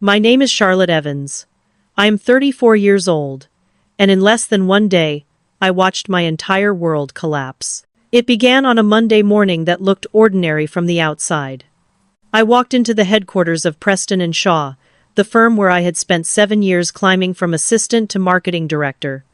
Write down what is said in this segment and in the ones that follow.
My name is Charlotte Evans. I am 34 years old, and in less than one day, I watched my entire world collapse. It began on a Monday morning that looked ordinary from the outside. I walked into the headquarters of Preston and Shaw, the firm where I had spent 7 years climbing from assistant to marketing director.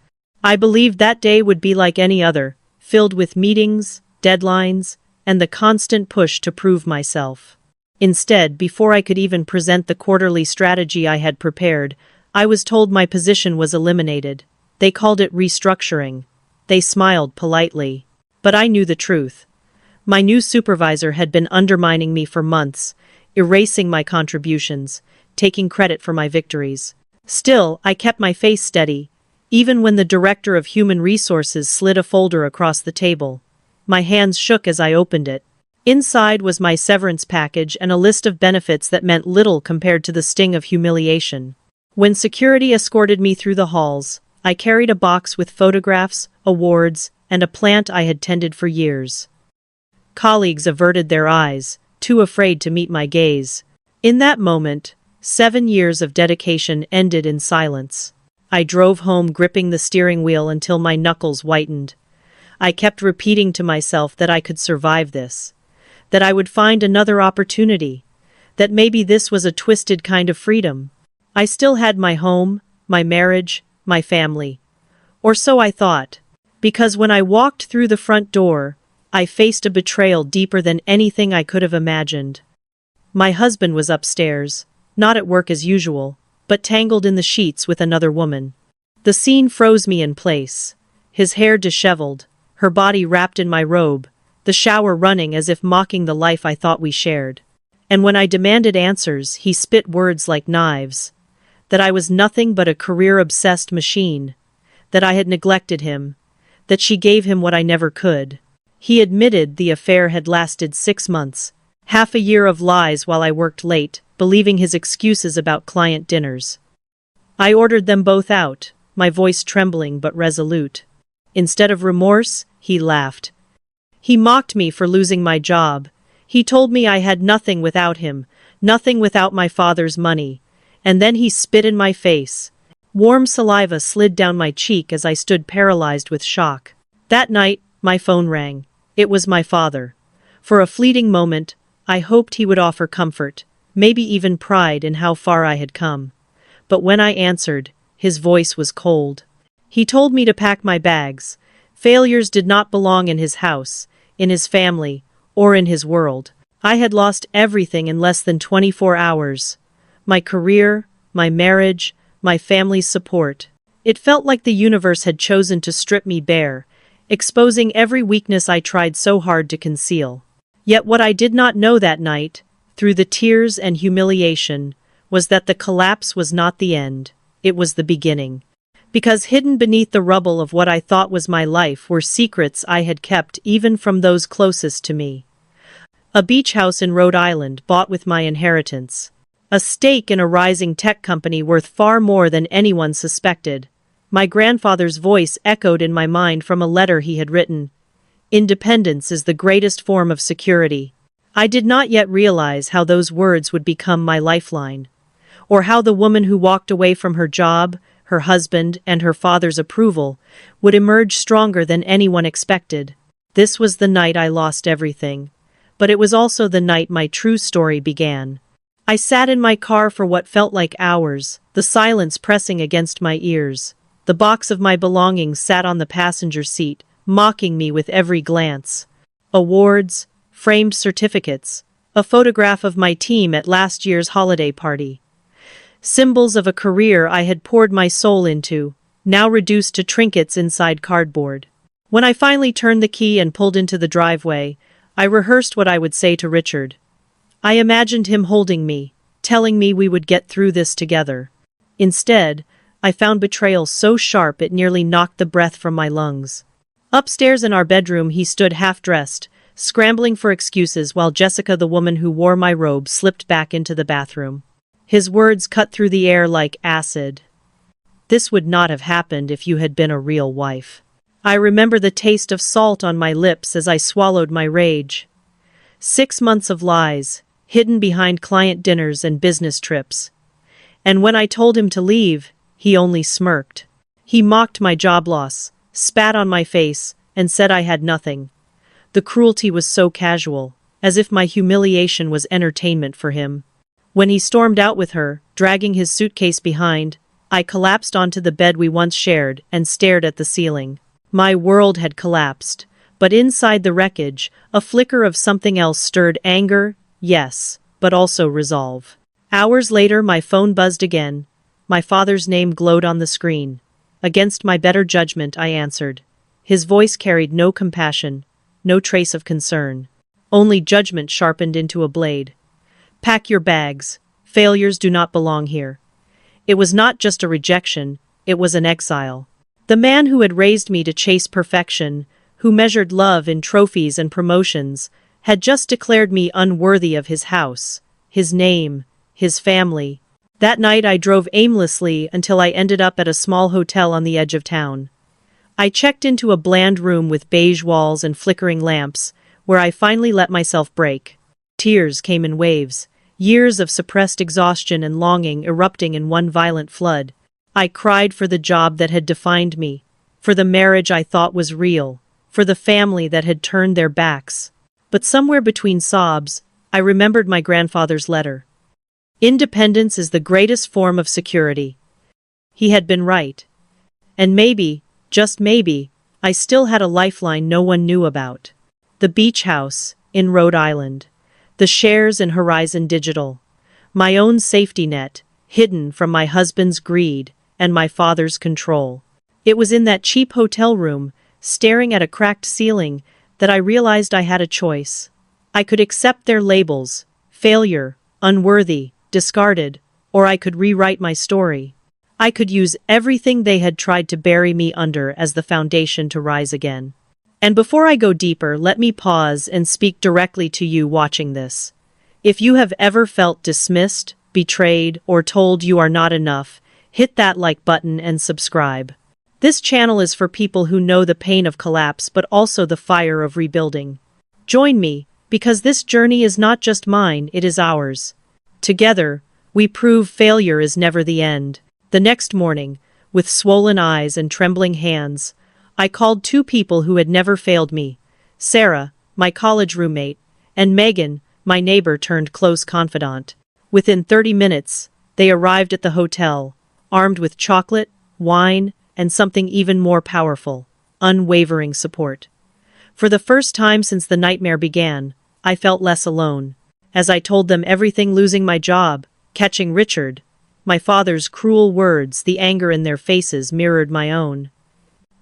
I believed that day would be like any other, filled with meetings, deadlines, and the constant push to prove myself. Instead, before I could even present the quarterly strategy I had prepared, I was told my position was eliminated. They called it restructuring. They smiled politely. But I knew the truth. My new supervisor had been undermining me for months, erasing my contributions, taking credit for my victories. Still, I kept my face steady, even when the director of human resources slid a folder across the table. My hands shook as I opened it. Inside was my severance package and a list of benefits that meant little compared to the sting of humiliation. When security escorted me through the halls, I carried a box with photographs, awards, and a plant I had tended for years. Colleagues averted their eyes, too afraid to meet my gaze. In that moment, 7 years of dedication ended in silence. I drove home gripping the steering wheel until my knuckles whitened. I kept repeating to myself that I could survive this, that I would find another opportunity, that maybe this was a twisted kind of freedom. I still had my home, my marriage, my family. Or so I thought. Because when I walked through the front door, I faced a betrayal deeper than anything I could have imagined. My husband was upstairs, not at work as usual, but tangled in the sheets with another woman. The scene froze me in place. His hair disheveled, her body wrapped in my robe, the shower running as if mocking the life I thought we shared. And when I demanded answers, he spit words like knives. That I was nothing but a career-obsessed machine. That I had neglected him. That she gave him what I never could. He admitted the affair had lasted 6 months. Half a year of lies while I worked late, believing his excuses about client dinners. I ordered them both out, my voice trembling but resolute. Instead of remorse, he laughed. He mocked me for losing my job. He told me I had nothing without him, nothing without my father's money. And then he spit in my face. Warm saliva slid down my cheek as I stood paralyzed with shock. That night, my phone rang. It was my father. For a fleeting moment, I hoped he would offer comfort, maybe even pride in how far I had come. But when I answered, his voice was cold. He told me to pack my bags. Failures did not belong in his house, in his family, or in his world. I had lost everything in less than 24 hours. My career, my marriage, my family's support. It felt like the universe had chosen to strip me bare, exposing every weakness I tried so hard to conceal. Yet what I did not know that night, through the tears and humiliation, was that the collapse was not the end, it was the beginning. Because hidden beneath the rubble of what I thought was my life were secrets I had kept even from those closest to me. A beach house in Rhode Island bought with my inheritance. A stake in a rising tech company worth far more than anyone suspected. My grandfather's voice echoed in my mind from a letter he had written. Independence is the greatest form of security. I did not yet realize how those words would become my lifeline. Or how the woman who walked away from her job, her husband, and her father's approval would emerge stronger than anyone expected. This was the night I lost everything. But it was also the night my true story began. I sat in my car for what felt like hours, the silence pressing against my ears. The box of my belongings sat on the passenger seat, mocking me with every glance. Awards, framed certificates, a photograph of my team at last year's holiday party. Symbols of a career I had poured my soul into, now reduced to trinkets inside cardboard. When I finally turned the key and pulled into the driveway, I rehearsed what I would say to Richard. I imagined him holding me, telling me we would get through this together. Instead, I found betrayal so sharp it nearly knocked the breath from my lungs. Upstairs in our bedroom he stood half-dressed, scrambling for excuses while Jessica, the woman who wore my robe, slipped back into the bathroom. His words cut through the air like acid. This would not have happened if you had been a real wife. I remember the taste of salt on my lips as I swallowed my rage. 6 months of lies, hidden behind client dinners and business trips. And when I told him to leave, he only smirked. He mocked my job loss, spat on my face, and said I had nothing. The cruelty was so casual, as if my humiliation was entertainment for him. When he stormed out with her, dragging his suitcase behind, I collapsed onto the bed we once shared and stared at the ceiling. My world had collapsed, but inside the wreckage, a flicker of something else stirred anger, yes, but also resolve. Hours later, my phone buzzed again. My father's name glowed on the screen. Against my better judgment, I answered. His voice carried no compassion, no trace of concern. Only judgment sharpened into a blade. Pack your bags. Failures do not belong here. It was not just a rejection, it was an exile. The man who had raised me to chase perfection, who measured love in trophies and promotions, had just declared me unworthy of his house, his name, his family. That night I drove aimlessly until I ended up at a small hotel on the edge of town. I checked into a bland room with beige walls and flickering lamps, where I finally let myself break. Tears came in waves, years of suppressed exhaustion and longing erupting in one violent flood. I cried for the job that had defined me, for the marriage I thought was real, for the family that had turned their backs. But somewhere between sobs, I remembered my grandfather's letter. Independence is the greatest form of security. He had been right. And maybe, just maybe, I still had a lifeline no one knew about. The beach house, in Rhode Island. The shares in Horizon Digital. My own safety net, hidden from my husband's greed and my father's control. It was in that cheap hotel room, staring at a cracked ceiling, that I realized I had a choice. I could accept their labels, failure, unworthy, discarded, or I could rewrite my story. I could use everything they had tried to bury me under as the foundation to rise again. And before I go deeper, let me pause and speak directly to you watching this. If you have ever felt dismissed, betrayed, or told you are not enough, hit that like button and subscribe. This channel is for people who know the pain of collapse but also the fire of rebuilding. Join me, because this journey is not just mine, it is ours. Together, we prove failure is never the end. The next morning, with swollen eyes and trembling hands, I called two people who had never failed me, Sarah, my college roommate, and Megan, my neighbor turned close confidant. Within 30 minutes, they arrived at the hotel, armed with chocolate, wine, and something even more powerful, unwavering support. For the first time since the nightmare began, I felt less alone. As I told them everything, losing my job, catching Richard, my father's cruel words, the anger in their faces mirrored my own.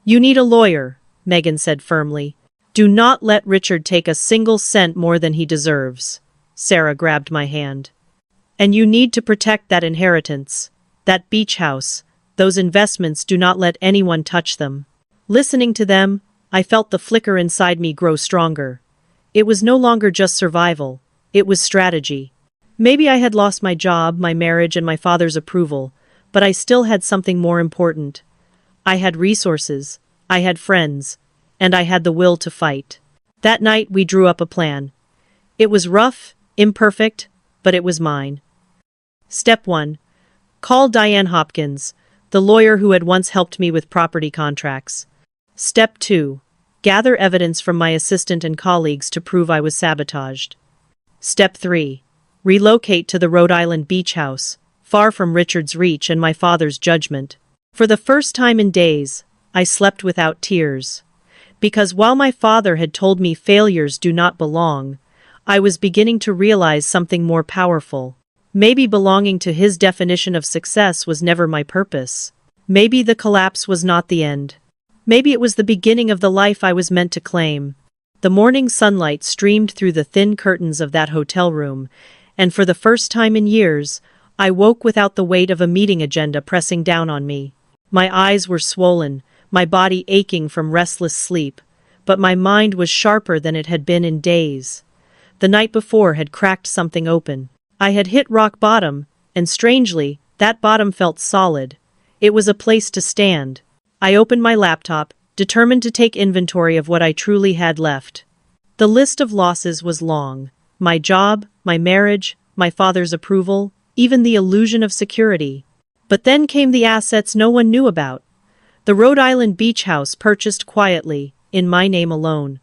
You need a lawyer, Megan said firmly. Do not let Richard take a single cent more than he deserves. Sarah grabbed my hand. And you need to protect that inheritance, that beach house, those investments. Do not let anyone touch them. Listening to them, I felt the flicker inside me grow stronger. It was no longer just survival, it was strategy. Maybe I had lost my job, my marriage, and my father's approval, but I still had something more important. I had resources, I had friends, and I had the will to fight. That night we drew up a plan. It was rough, imperfect, but it was mine. Step 1. Call Diane Hopkins, the lawyer who had once helped me with property contracts. Step 2. Gather evidence from my assistant and colleagues to prove I was sabotaged. Step 3. Relocate to the Rhode Island beach house, far from Richard's reach and my father's judgment. For the first time in days, I slept without tears. Because while my father had told me failures do not belong, I was beginning to realize something more powerful. Maybe belonging to his definition of success was never my purpose. Maybe the collapse was not the end. Maybe it was the beginning of the life I was meant to claim. The morning sunlight streamed through the thin curtains of that hotel room, and for the first time in years, I woke without the weight of a meeting agenda pressing down on me. My eyes were swollen, my body aching from restless sleep, but my mind was sharper than it had been in days. The night before had cracked something open. I had hit rock bottom, and strangely, that bottom felt solid. It was a place to stand. I opened my laptop, determined to take inventory of what I truly had left. The list of losses was long. My job, my marriage, my father's approval, even the illusion of security. But then came the assets no one knew about. The Rhode Island beach house purchased quietly, in my name alone.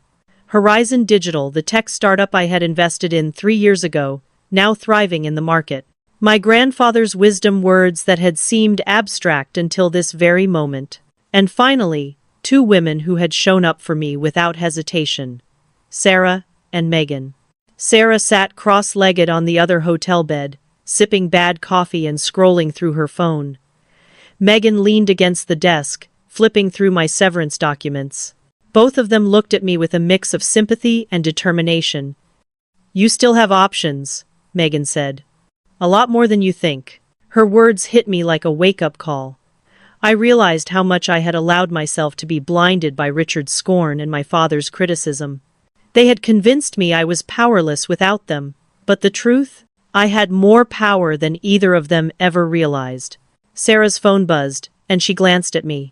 Horizon Digital, the tech startup I had invested in 3 years ago, now thriving in the market. My grandfather's wisdom words that had seemed abstract until this very moment. And finally, 2 women who had shown up for me without hesitation. Sarah and Megan. Sarah sat cross-legged on the other hotel bed, sipping bad coffee and scrolling through her phone. Megan leaned against the desk, flipping through my severance documents. Both of them looked at me with a mix of sympathy and determination. "You still have options," Megan said. "A lot more than you think." Her words hit me like a wake-up call. I realized how much I had allowed myself to be blinded by Richard's scorn and my father's criticism. They had convinced me I was powerless without them, but the truth? I had more power than either of them ever realized. Sarah's phone buzzed, and she glanced at me.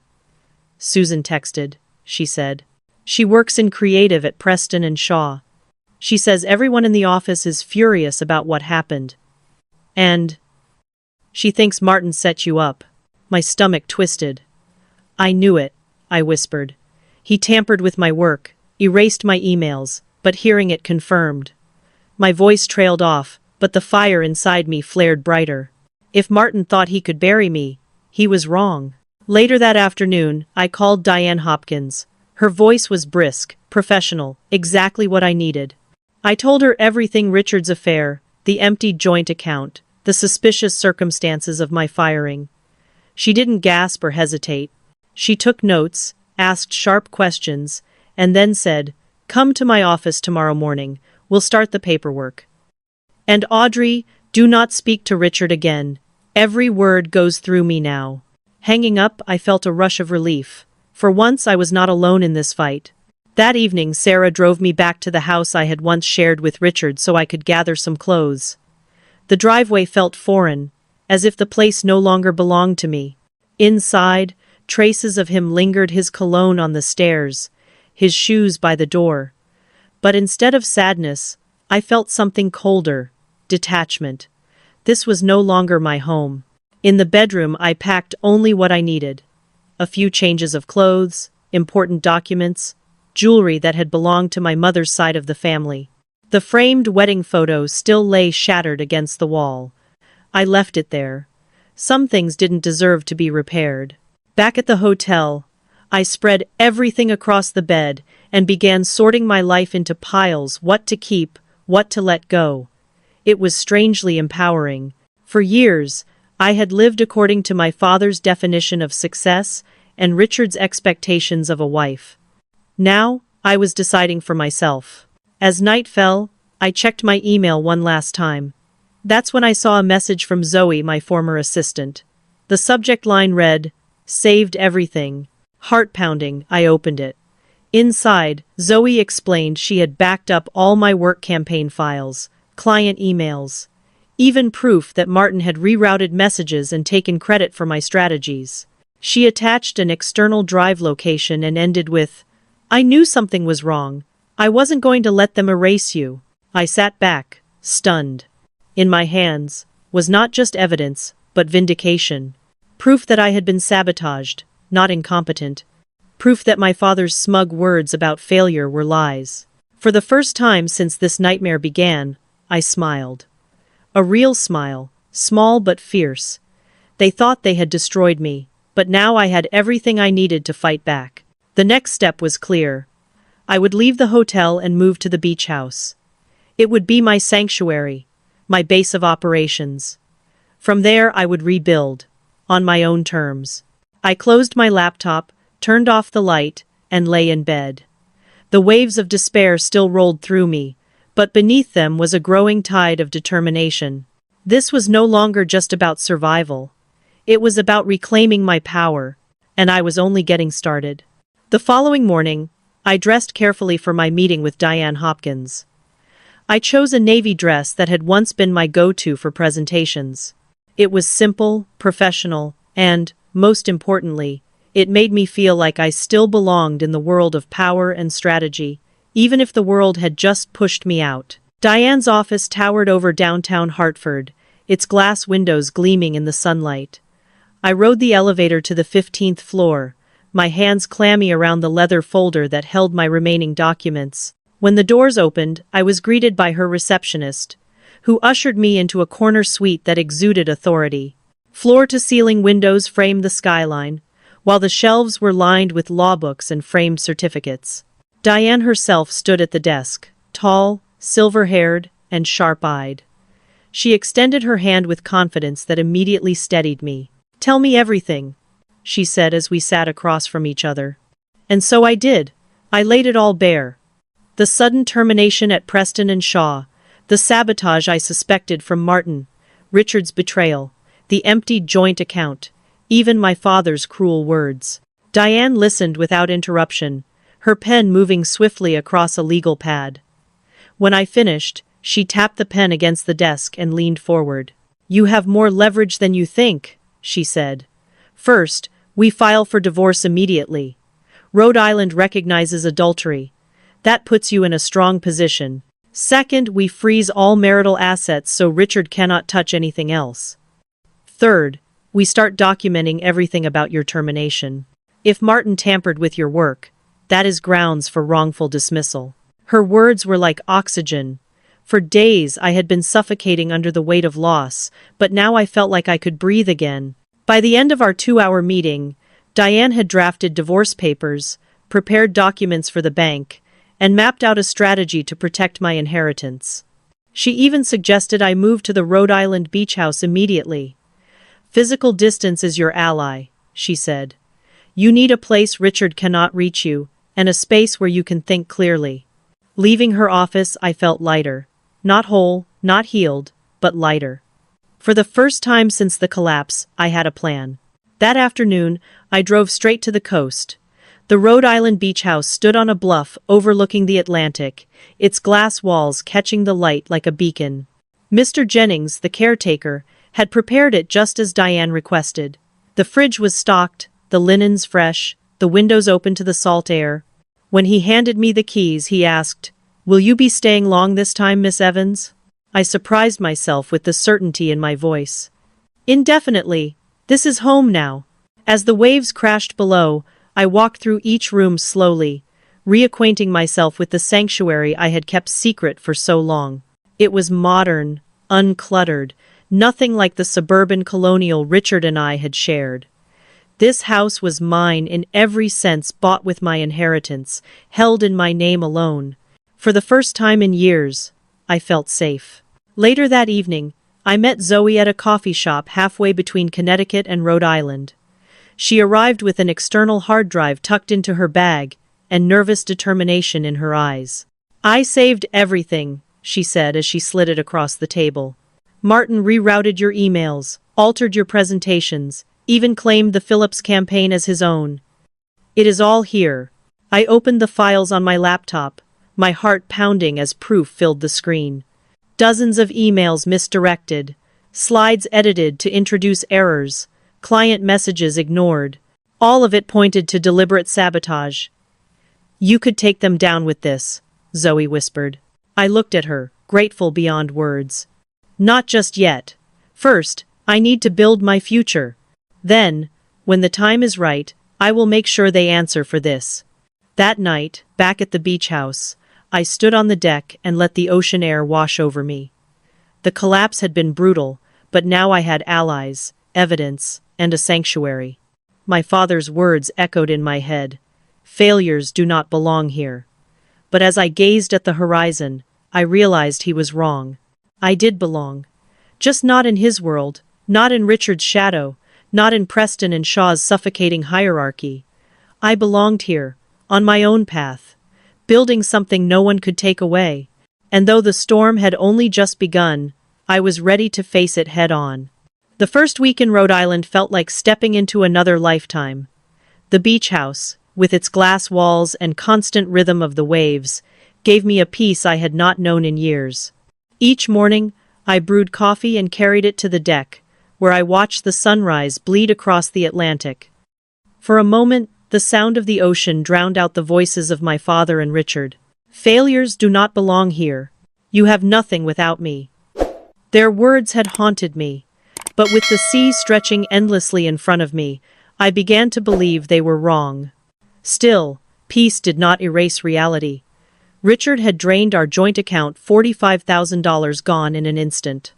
"Susan texted," she said. "She works in creative at Preston and Shaw. She says everyone in the office is furious about what happened. And she thinks Martin set you up." My stomach twisted. "I knew it," I whispered. "He tampered with my work, erased my emails, but hearing it confirmed." My voice trailed off, but the fire inside me flared brighter. If Martin thought he could bury me, he was wrong. Later that afternoon, I called Diane Hopkins. Her voice was brisk, professional, exactly what I needed. I told her everything: Richard's affair, the empty joint account, the suspicious circumstances of my firing. She didn't gasp or hesitate. She took notes, asked sharp questions, and then said, "Come to my office tomorrow morning. We'll start the paperwork. And Audrey, do not speak to Richard again. Every word goes through me now." Hanging up, I felt a rush of relief. For once, I was not alone in this fight. That evening, Sarah drove me back to the house I had once shared with Richard so I could gather some clothes. The driveway felt foreign, as if the place no longer belonged to me. Inside, traces of him lingered: his cologne on the stairs, his shoes by the door. But instead of sadness, I felt something colder: detachment. This was no longer my home. In the bedroom, I packed only what I needed. A few changes of clothes, important documents, jewelry that had belonged to my mother's side of the family. The framed wedding photo still lay shattered against the wall. I left it there. Some things didn't deserve to be repaired. Back at the hotel, I spread everything across the bed and began sorting my life into piles: what to keep, what to let go. It was strangely empowering. For years, I had lived according to my father's definition of success and Richard's expectations of a wife. Now, I was deciding for myself. As night fell, I checked my email one last time. That's when I saw a message from Zoe, my former assistant. The subject line read, "Saved everything." Heart-pounding, I opened it. Inside, Zoe explained she had backed up all my work campaign files, client emails, even proof that Martin had rerouted messages and taken credit for my strategies. She attached an external drive location and ended with, "I knew something was wrong. I wasn't going to let them erase you." I sat back, stunned. In my hands was not just evidence, but vindication. Proof that I had been sabotaged, not incompetent. Proof that my father's smug words about failure were lies. For the first time since this nightmare began, I smiled. A real smile, small but fierce. They thought they had destroyed me, but now I had everything I needed to fight back. The next step was clear. I would leave the hotel and move to the beach house. It would be my sanctuary, my base of operations. From there I would rebuild, on my own terms. I closed my laptop, turned off the light, and lay in bed. The waves of despair still rolled through me, but beneath them was a growing tide of determination. This was no longer just about survival. It was about reclaiming my power, and I was only getting started. The following morning, I dressed carefully for my meeting with Diane Hopkins. I chose a navy dress that had once been my go-to for presentations. It was simple, professional, and, most importantly, it made me feel like I still belonged in the world of power and strategy, even if the world had just pushed me out. Diane's office towered over downtown Hartford, its glass windows gleaming in the sunlight. I rode the elevator to the 15th floor, my hands clammy around the leather folder that held my remaining documents. When the doors opened, I was greeted by her receptionist, who ushered me into a corner suite that exuded authority. Floor-to-ceiling windows framed the skyline, while the shelves were lined with law books and framed certificates. Diane herself stood at the desk, tall, silver-haired, and sharp-eyed. She extended her hand with confidence that immediately steadied me. "Tell me everything," she said as we sat across from each other. And so I did. I laid it all bare. The sudden termination at Preston and Shaw, the sabotage I suspected from Martin, Richard's betrayal, the emptied joint account, even my father's cruel words. Diane listened without interruption, her pen moving swiftly across a legal pad. When I finished, she tapped the pen against the desk and leaned forward. "You have more leverage than you think," she said. "First, we file for divorce immediately. Rhode Island recognizes adultery. That puts you in a strong position. Second, we freeze all marital assets so Richard cannot touch anything else. Third, we start documenting everything about your termination. If Martin tampered with your work, that is grounds for wrongful dismissal." Her words were like oxygen. For days I had been suffocating under the weight of loss, but now I felt like I could breathe again. By the end of our 2-hour meeting, Diane had drafted divorce papers, prepared documents for the bank, and mapped out a strategy to protect my inheritance. She even suggested I move to the Rhode Island beach house immediately. "Physical distance is your ally," she said. "You need a place Richard cannot reach you, and a space where you can think clearly." Leaving her office, I felt lighter. Not whole, not healed, but lighter. For the first time since the collapse, I had a plan. That afternoon, I drove straight to the coast. The Rhode Island beach house stood on a bluff overlooking the Atlantic, its glass walls catching the light like a beacon. Mr. Jennings, the caretaker, had prepared it just as Diane requested. The fridge was stocked, the linens fresh, the windows open to the salt air. When he handed me the keys, he asked, "Will you be staying long this time, Miss Evans?" I surprised myself with the certainty in my voice. "Indefinitely. This is home now." As the waves crashed below, I walked through each room slowly, reacquainting myself with the sanctuary I had kept secret for so long. It was modern, uncluttered, nothing like the suburban colonial Richard and I had shared. This house was mine in every sense, bought with my inheritance, held in my name alone. For the first time in years, I felt safe. Later that evening, I met Zoe at a coffee shop halfway between Connecticut and Rhode Island. She arrived with an external hard drive tucked into her bag and nervous determination in her eyes. "I saved everything," she said as she slid it across the table. "Martin rerouted your emails, altered your presentations, even claimed the Phillips campaign as his own. It is all here." I opened the files on my laptop, my heart pounding as proof filled the screen. Dozens of emails misdirected, slides edited to introduce errors, client messages ignored. All of it pointed to deliberate sabotage. "You could take them down with this," Zoe whispered. I looked at her, grateful beyond words. "Not just yet. First, I need to build my future. Then, when the time is right, I will make sure they answer for this." That night, back at the beach house, I stood on the deck and let the ocean air wash over me. The collapse had been brutal, but now I had allies, evidence, and a sanctuary. My father's words echoed in my head. "Failures do not belong here." But as I gazed at the horizon, I realized he was wrong. I did belong. Just not in his world, not in Richard's shadow, not in Preston and Shaw's suffocating hierarchy. I belonged here, on my own path, building something no one could take away. And though the storm had only just begun, I was ready to face it head-on. The first week in Rhode Island felt like stepping into another lifetime. The beach house, with its glass walls and constant rhythm of the waves, gave me a peace I had not known in years. Each morning, I brewed coffee and carried it to the deck, where I watched the sunrise bleed across the Atlantic. For a moment, the sound of the ocean drowned out the voices of my father and Richard. "Failures do not belong here. You have nothing without me." Their words had haunted me, but with the sea stretching endlessly in front of me, I began to believe they were wrong. Still, peace did not erase reality. Richard had drained our joint account, $45,000 gone in an instant.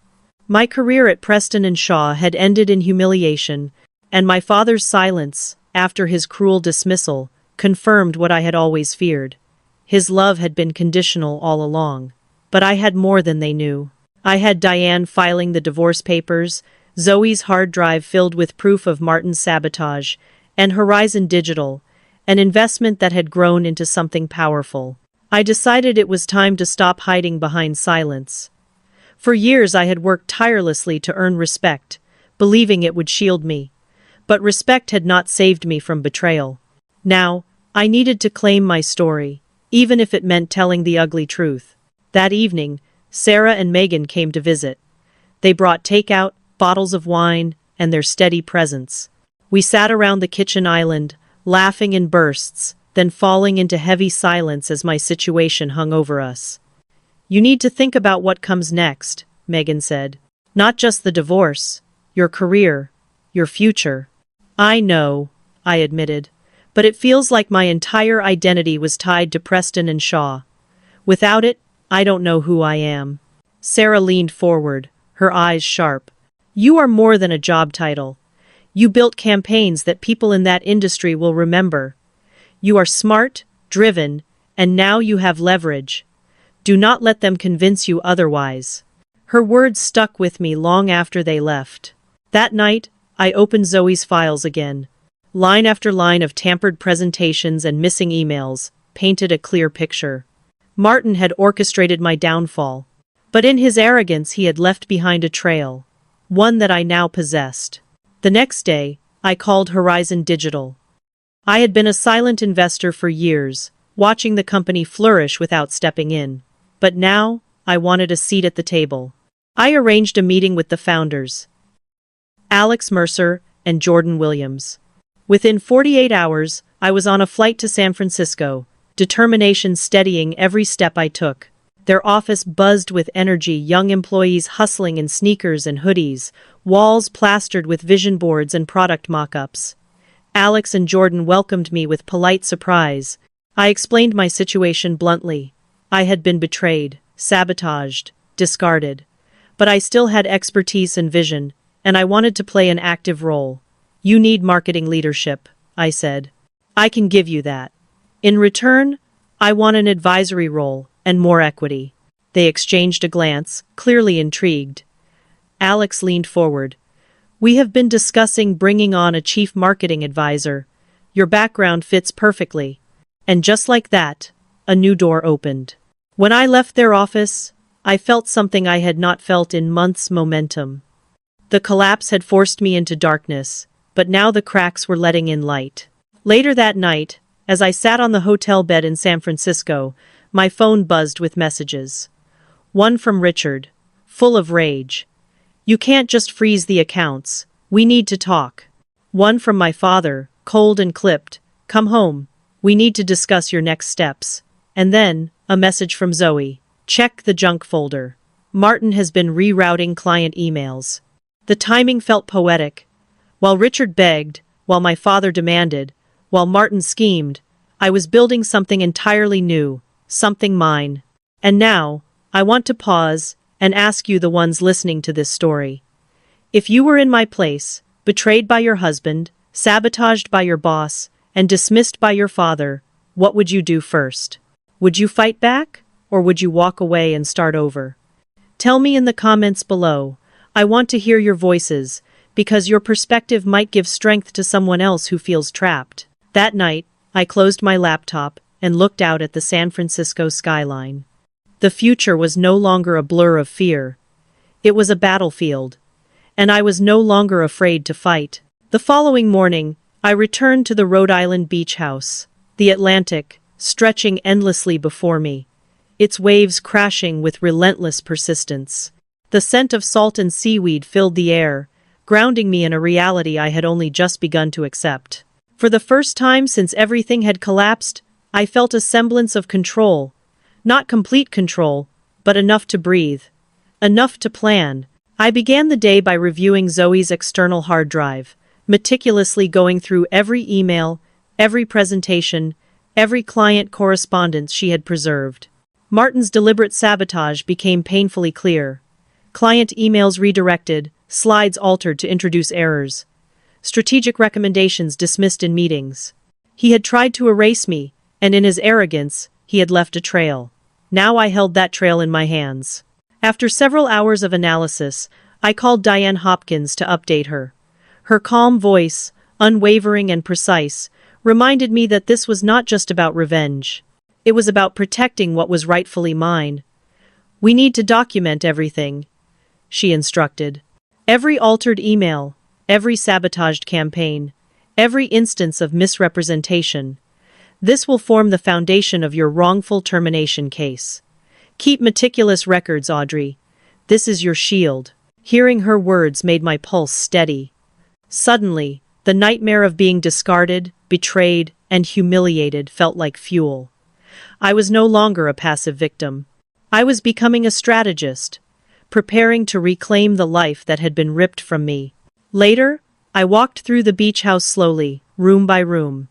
My career at Preston and Shaw had ended in humiliation, and my father's silence, after his cruel dismissal, confirmed what I had always feared. His love had been conditional all along. But I had more than they knew. I had Diane filing the divorce papers, Zoe's hard drive filled with proof of Martin's sabotage, and Horizon Digital, an investment that had grown into something powerful. I decided it was time to stop hiding behind silence. For years I had worked tirelessly to earn respect, believing it would shield me. But respect had not saved me from betrayal. Now, I needed to claim my story, even if it meant telling the ugly truth. That evening, Sarah and Megan came to visit. They brought takeout, bottles of wine, and their steady presence. We sat around the kitchen island, laughing in bursts, then falling into heavy silence as my situation hung over us. "You need to think about what comes next," Megan said. "Not just the divorce, your career, your future." "I know," I admitted, "but it feels like my entire identity was tied to Preston and Shaw. Without it, I don't know who I am." Sarah leaned forward, her eyes sharp. "You are more than a job title. You built campaigns that people in that industry will remember. You are smart, driven, and now you have leverage. Do not let them convince you otherwise." Her words stuck with me long after they left. That night, I opened Zoe's files again. Line after line of tampered presentations and missing emails painted a clear picture. Martin had orchestrated my downfall. But in his arrogance he had left behind a trail. One that I now possessed. The next day, I called Horizon Digital. I had been a silent investor for years, watching the company flourish without stepping in. But now, I wanted a seat at the table. I arranged a meeting with the founders, Alex Mercer and Jordan Williams. Within 48 hours, I was on a flight to San Francisco, determination steadying every step I took. Their office buzzed with energy, young employees hustling in sneakers and hoodies, walls plastered with vision boards and product mock-ups. Alex and Jordan welcomed me with polite surprise. I explained my situation bluntly. I had been betrayed, sabotaged, discarded. But I still had expertise and vision, and I wanted to play an active role. "You need marketing leadership," I said. "I can give you that. In return, I want an advisory role and more equity." They exchanged a glance, clearly intrigued. Alex leaned forward. "We have been discussing bringing on a chief marketing advisor. Your background fits perfectly." And just like that, a new door opened. When I left their office, I felt something I had not felt in months: momentum. The collapse had forced me into darkness, but now the cracks were letting in light. Later that night, as I sat on the hotel bed in San Francisco, my phone buzzed with messages. One from Richard, full of rage. "You can't just freeze the accounts. We need to talk." One from my father, cold and clipped. "Come home. We need to discuss your next steps." And then, a message from Zoe. "Check the junk folder. Martin has been rerouting client emails." The timing felt poetic. While Richard begged, while my father demanded, while Martin schemed, I was building something entirely new, something mine. And now, I want to pause and ask you, the ones listening to this story. If you were in my place, betrayed by your husband, sabotaged by your boss, and dismissed by your father, what would you do first? Would you fight back, or would you walk away and start over? Tell me in the comments below. I want to hear your voices, because your perspective might give strength to someone else who feels trapped. That night, I closed my laptop and looked out at the San Francisco skyline. The future was no longer a blur of fear. It was a battlefield. And I was no longer afraid to fight. The following morning, I returned to the Rhode Island beach house, the Atlantic, stretching endlessly before me, its waves crashing with relentless persistence. The scent of salt and seaweed filled the air, grounding me in a reality I had only just begun to accept. For the first time since everything had collapsed, I felt a semblance of control. Not complete control, but enough to breathe. Enough to plan. I began the day by reviewing Zoe's external hard drive, meticulously going through every email, every presentation, every client correspondence she had preserved. Martin's deliberate sabotage became painfully clear. Client emails redirected, slides altered to introduce errors, strategic recommendations dismissed in meetings. He had tried to erase me, and in his arrogance, he had left a trail. Now I held that trail in my hands. After several hours of analysis, I called Diane Hopkins to update her. Her calm voice, unwavering and precise, reminded me that this was not just about revenge. It was about protecting what was rightfully mine. "We need to document everything," she instructed. "Every altered email, every sabotaged campaign, every instance of misrepresentation. This will form the foundation of your wrongful termination case. Keep meticulous records, Audrey. This is your shield." Hearing her words made my pulse steady. Suddenly, the nightmare of being discarded, betrayed, and humiliated felt like fuel. I was no longer a passive victim. I was becoming a strategist, preparing to reclaim the life that had been ripped from me. Later, I walked through the beach house slowly, room by room.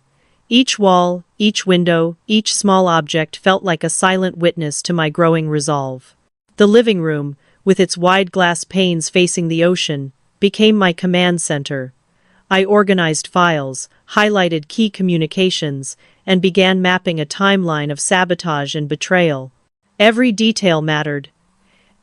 Each wall, each window, each small object felt like a silent witness to my growing resolve. The living room, with its wide glass panes facing the ocean, became my command center. I organized files, highlighted key communications, and began mapping a timeline of sabotage and betrayal. Every detail mattered.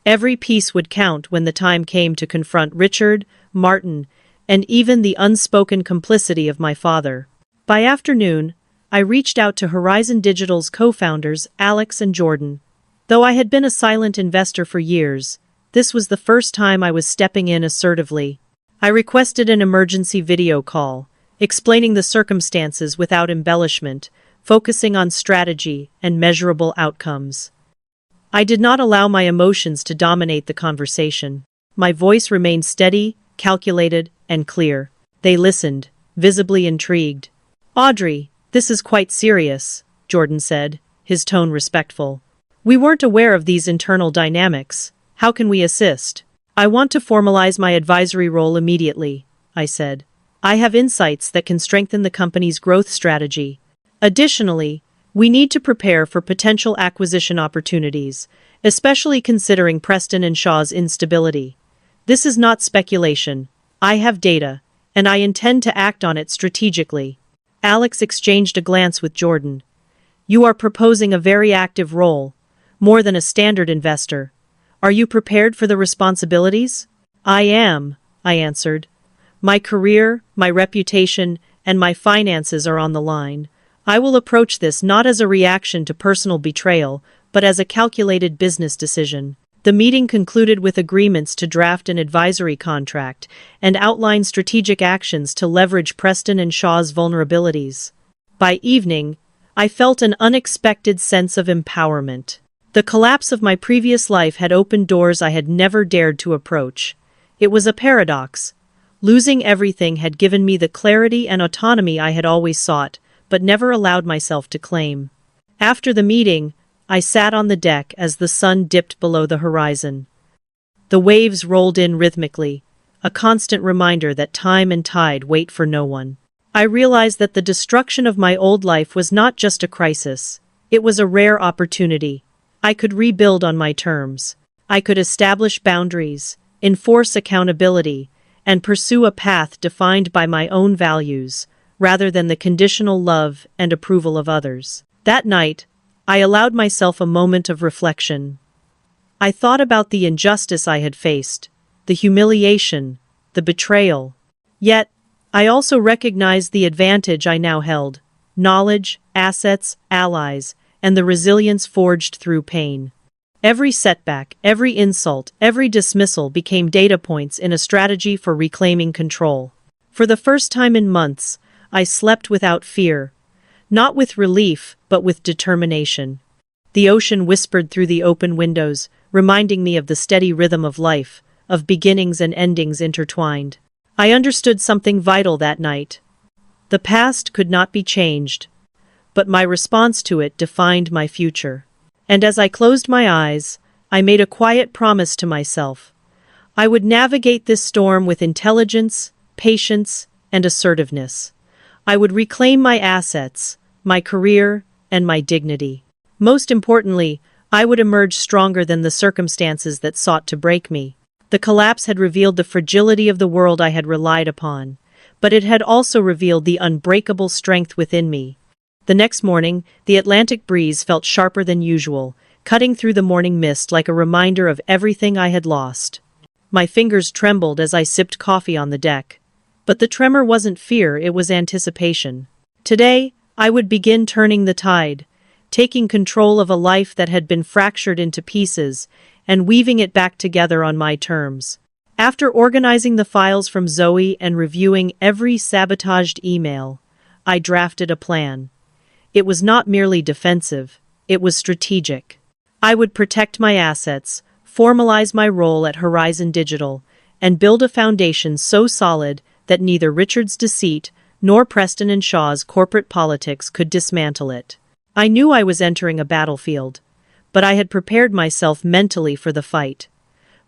Every piece would count when the time came to confront Richard, Martin, and even the unspoken complicity of my father. By afternoon, I reached out to Horizon Digital's co-founders, Alex and Jordan. Though I had been a silent investor for years, this was the first time I was stepping in assertively. I requested an emergency video call, explaining the circumstances without embellishment, focusing on strategy and measurable outcomes. I did not allow my emotions to dominate the conversation. My voice remained steady, calculated, and clear. They listened, visibly intrigued. "Audrey, this is quite serious," Jordan said, his tone respectful. "We weren't aware of these internal dynamics. How can we assist?" "I want to formalize my advisory role immediately," I said. "I have insights that can strengthen the company's growth strategy. Additionally, we need to prepare for potential acquisition opportunities, especially considering Preston and Shaw's instability. This is not speculation. I have data, and I intend to act on it strategically." Alex exchanged a glance with Jordan. "You are proposing a very active role, more than a standard investor. Are you prepared for the responsibilities?" "I am," I answered. "My career, my reputation, and my finances are on the line. I will approach this not as a reaction to personal betrayal, but as a calculated business decision." The meeting concluded with agreements to draft an advisory contract and outline strategic actions to leverage Preston and Shaw's vulnerabilities. By evening, I felt an unexpected sense of empowerment. The collapse of my previous life had opened doors I had never dared to approach. It was a paradox. Losing everything had given me the clarity and autonomy I had always sought, but never allowed myself to claim. After the meeting, I sat on the deck as the sun dipped below the horizon. The waves rolled in rhythmically, a constant reminder that time and tide wait for no one. I realized that the destruction of my old life was not just a crisis. It was a rare opportunity. I could rebuild on my terms. I could establish boundaries, enforce accountability, and pursue a path defined by my own values, rather than the conditional love and approval of others. That night, I allowed myself a moment of reflection. I thought about the injustice I had faced, the humiliation, the betrayal. Yet, I also recognized the advantage I now held: knowledge, assets, allies, and the resilience forged through pain. Every setback, every insult, every dismissal became data points in a strategy for reclaiming control. For the first time in months, I slept without fear. Not with relief, but with determination. The ocean whispered through the open windows, reminding me of the steady rhythm of life, of beginnings and endings intertwined. I understood something vital that night. The past could not be changed, but my response to it defined my future. And as I closed my eyes, I made a quiet promise to myself. I would navigate this storm with intelligence, patience, and assertiveness. I would reclaim my assets, my career, and my dignity. Most importantly, I would emerge stronger than the circumstances that sought to break me. The collapse had revealed the fragility of the world I had relied upon, but it had also revealed the unbreakable strength within me. The next morning, the Atlantic breeze felt sharper than usual, cutting through the morning mist like a reminder of everything I had lost. My fingers trembled as I sipped coffee on the deck. But the tremor wasn't fear, it was anticipation. Today, I would begin turning the tide, taking control of a life that had been fractured into pieces, and weaving it back together on my terms. After organizing the files from Zoe and reviewing every sabotaged email, I drafted a plan. It was not merely defensive, it was strategic. I would protect my assets, formalize my role at Horizon Digital, and build a foundation so solid that neither Richard's deceit nor Preston and Shaw's corporate politics could dismantle it. I knew I was entering a battlefield, but I had prepared myself mentally for the fight.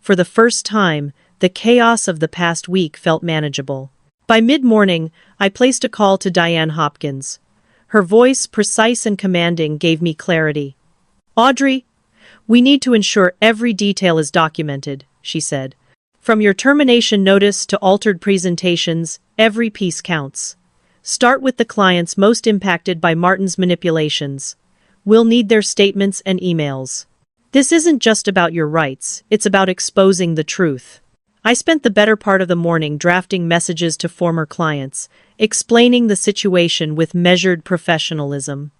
For the first time, the chaos of the past week felt manageable. By mid-morning, I placed a call to Diane Hopkins. Her voice, precise and commanding, gave me clarity. "Audrey, we need to ensure every detail is documented," she said. "From your termination notice to altered presentations, every piece counts. Start with the clients most impacted by Martin's manipulations. We'll need their statements and emails. This isn't just about your rights, it's about exposing the truth." I spent the better part of the morning drafting messages to former clients, explaining the situation with measured professionalism.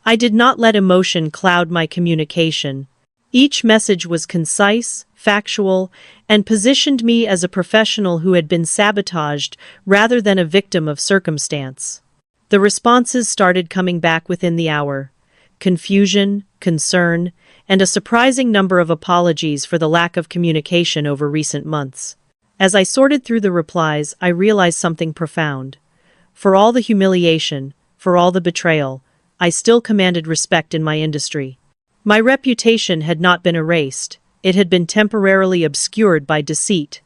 I did not let emotion cloud my communication. Each message was concise, factual, and positioned me as a professional who had been sabotaged rather than a victim of circumstance. The responses started coming back within the hour. Confusion, concern, and a surprising number of apologies for the lack of communication over recent months. As I sorted through the replies, I realized something profound. For all the humiliation, for all the betrayal, I still commanded respect in my industry. My reputation had not been erased, it had been temporarily obscured by deceit.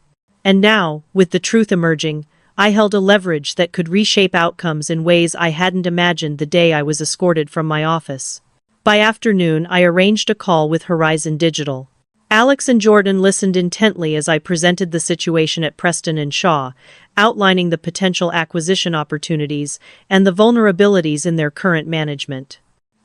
And now, with the truth emerging, I held a leverage that could reshape outcomes in ways I hadn't imagined the day I was escorted from my office. By afternoon, I arranged a call with Horizon Digital. Alex and Jordan listened intently as I presented the situation at Preston and Shaw, outlining the potential acquisition opportunities and the vulnerabilities in their current management.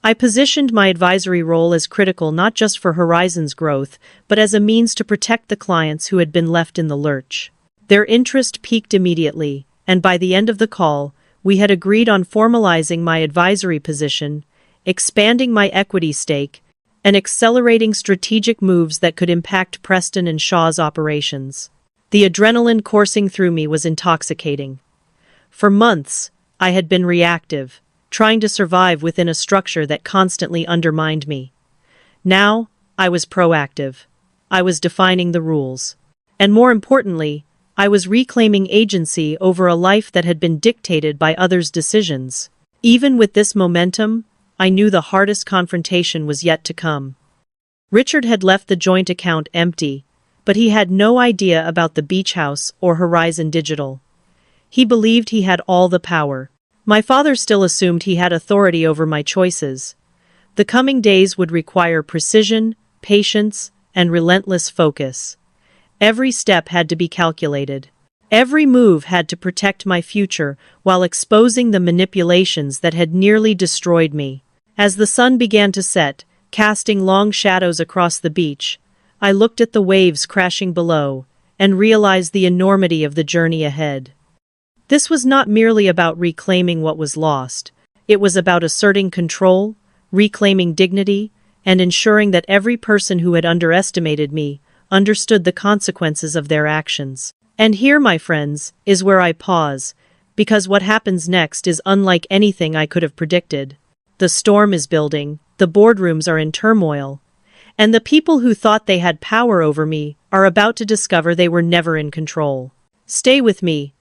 I positioned my advisory role as critical not just for Horizon's growth, but as a means to protect the clients who had been left in the lurch. Their interest peaked immediately, and by the end of the call, we had agreed on formalizing my advisory position, expanding my equity stake, and accelerating strategic moves that could impact Preston and Shaw's operations. The adrenaline coursing through me was intoxicating. For months, I had been reactive, trying to survive within a structure that constantly undermined me. Now, I was proactive. I was defining the rules. And more importantly, I was reclaiming agency over a life that had been dictated by others' decisions. Even with this momentum, I knew the hardest confrontation was yet to come. Richard had left the joint account empty, but he had no idea about the beach house or Horizon Digital. He believed he had all the power. My father still assumed he had authority over my choices. The coming days would require precision, patience, and relentless focus. Every step had to be calculated. Every move had to protect my future while exposing the manipulations that had nearly destroyed me. As the sun began to set, casting long shadows across the beach, I looked at the waves crashing below and realized the enormity of the journey ahead. This was not merely about reclaiming what was lost. It was about asserting control, reclaiming dignity, and ensuring that every person who had underestimated me understood the consequences of their actions. And here, my friends, is where I pause, because what happens next is unlike anything I could have predicted. The storm is building, the boardrooms are in turmoil, and the people who thought they had power over me are about to discover they were never in control. Stay with me,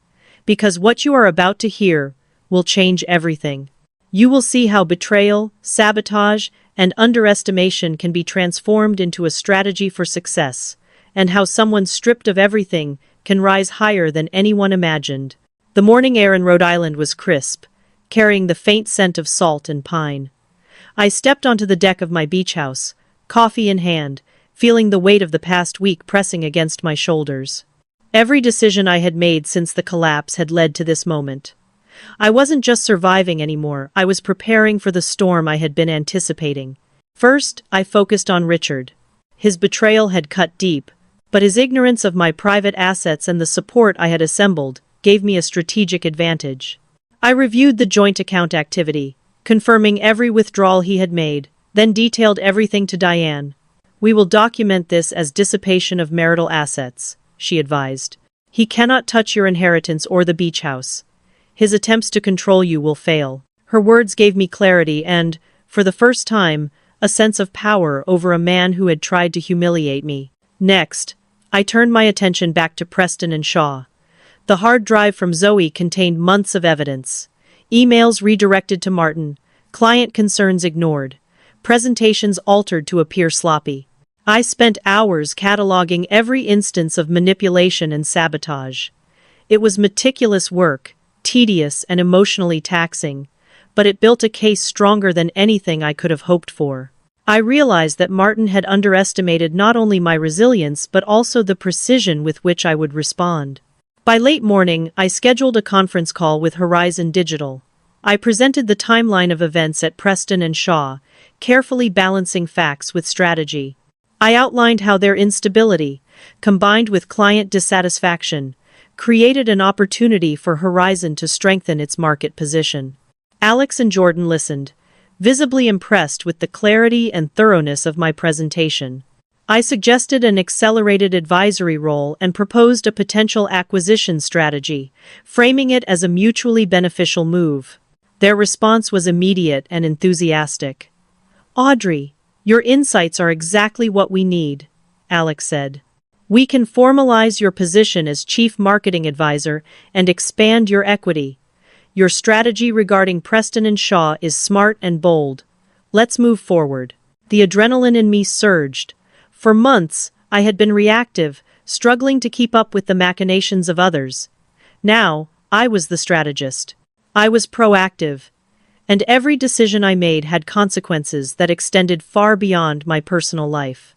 because what you are about to hear will change everything. You will see how betrayal, sabotage, and underestimation can be transformed into a strategy for success, and how someone stripped of everything can rise higher than anyone imagined. The morning air in Rhode Island was crisp, carrying the faint scent of salt and pine. I stepped onto the deck of my beach house, coffee in hand, feeling the weight of the past week pressing against my shoulders. Every decision I had made since the collapse had led to this moment. I wasn't just surviving anymore, I was preparing for the storm I had been anticipating. First, I focused on Richard. His betrayal had cut deep, but his ignorance of my private assets and the support I had assembled gave me a strategic advantage. I reviewed the joint account activity, confirming every withdrawal he had made, then detailed everything to Diane. "We will document this as dissipation of marital assets," she advised. "He cannot touch your inheritance or the beach house. His attempts to control you will fail." Her words gave me clarity and, for the first time, a sense of power over a man who had tried to humiliate me. Next, I turned my attention back to Preston and Shaw. The hard drive from Zoe contained months of evidence. Emails redirected to Martin, client concerns ignored, presentations altered to appear sloppy. I spent hours cataloging every instance of manipulation and sabotage. It was meticulous work, tedious and emotionally taxing, but it built a case stronger than anything I could have hoped for. I realized that Martin had underestimated not only my resilience but also the precision with which I would respond. By late morning, I scheduled a conference call with Horizon Digital. I presented the timeline of events at Preston and Shaw, carefully balancing facts with strategy. I outlined how their instability, combined with client dissatisfaction, created an opportunity for Horizon to strengthen its market position. Alex and Jordan listened, visibly impressed with the clarity and thoroughness of my presentation. I suggested an accelerated advisory role and proposed a potential acquisition strategy, framing it as a mutually beneficial move. Their response was immediate and enthusiastic. "Audrey, your insights are exactly what we need," Alex said. "We can formalize your position as Chief Marketing Advisor and expand your equity. Your strategy regarding Preston and Shaw is smart and bold. Let's move forward." The adrenaline in me surged. For months, I had been reactive, struggling to keep up with the machinations of others. Now, I was the strategist. I was proactive, and every decision I made had consequences that extended far beyond my personal life.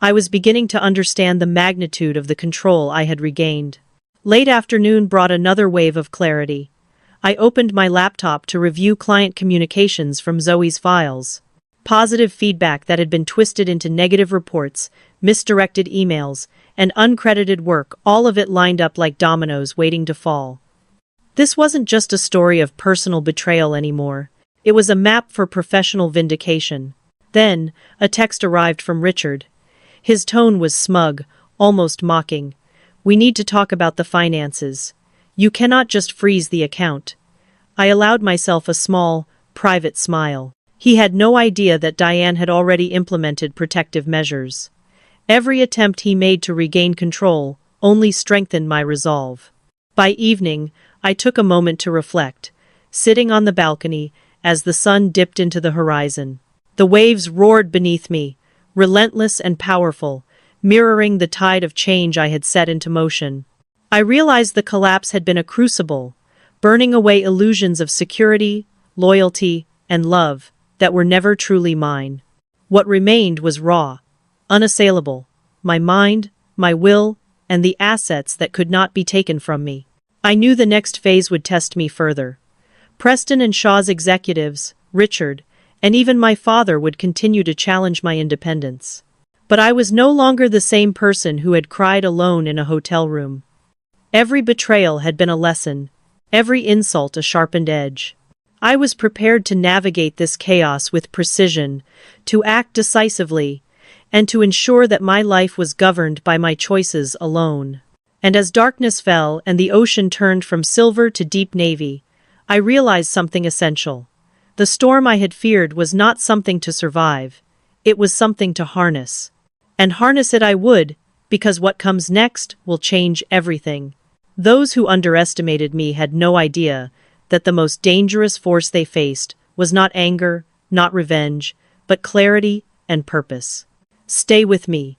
I was beginning to understand the magnitude of the control I had regained. Late afternoon brought another wave of clarity. I opened my laptop to review client communications from Zoe's files. Positive feedback that had been twisted into negative reports, misdirected emails, and uncredited work, all of it lined up like dominoes waiting to fall. This wasn't just a story of personal betrayal anymore. It was a map for professional vindication. Then, a text arrived from Richard. His tone was smug, almost mocking. "We need to talk about the finances. You cannot just freeze the account." I allowed myself a small, private smile. He had no idea that Diane had already implemented protective measures. Every attempt he made to regain control only strengthened my resolve. By evening, I took a moment to reflect, sitting on the balcony as the sun dipped into the horizon. The waves roared beneath me, relentless and powerful, mirroring the tide of change I had set into motion. I realized the collapse had been a crucible, burning away illusions of security, loyalty, and love that were never truly mine. What remained was raw, unassailable, my mind, my will, and the assets that could not be taken from me. I knew the next phase would test me further. Preston and Shaw's executives, Richard, and even my father would continue to challenge my independence. But I was no longer the same person who had cried alone in a hotel room. Every betrayal had been a lesson, every insult a sharpened edge. I was prepared to navigate this chaos with precision, to act decisively, and to ensure that my life was governed by my choices alone. And as darkness fell and the ocean turned from silver to deep navy, I realized something essential. The storm I had feared was not something to survive, it was something to harness. And harness it I would, because what comes next will change everything. Those who underestimated me had no idea that the most dangerous force they faced was not anger, not revenge, but clarity and purpose. Stay with me.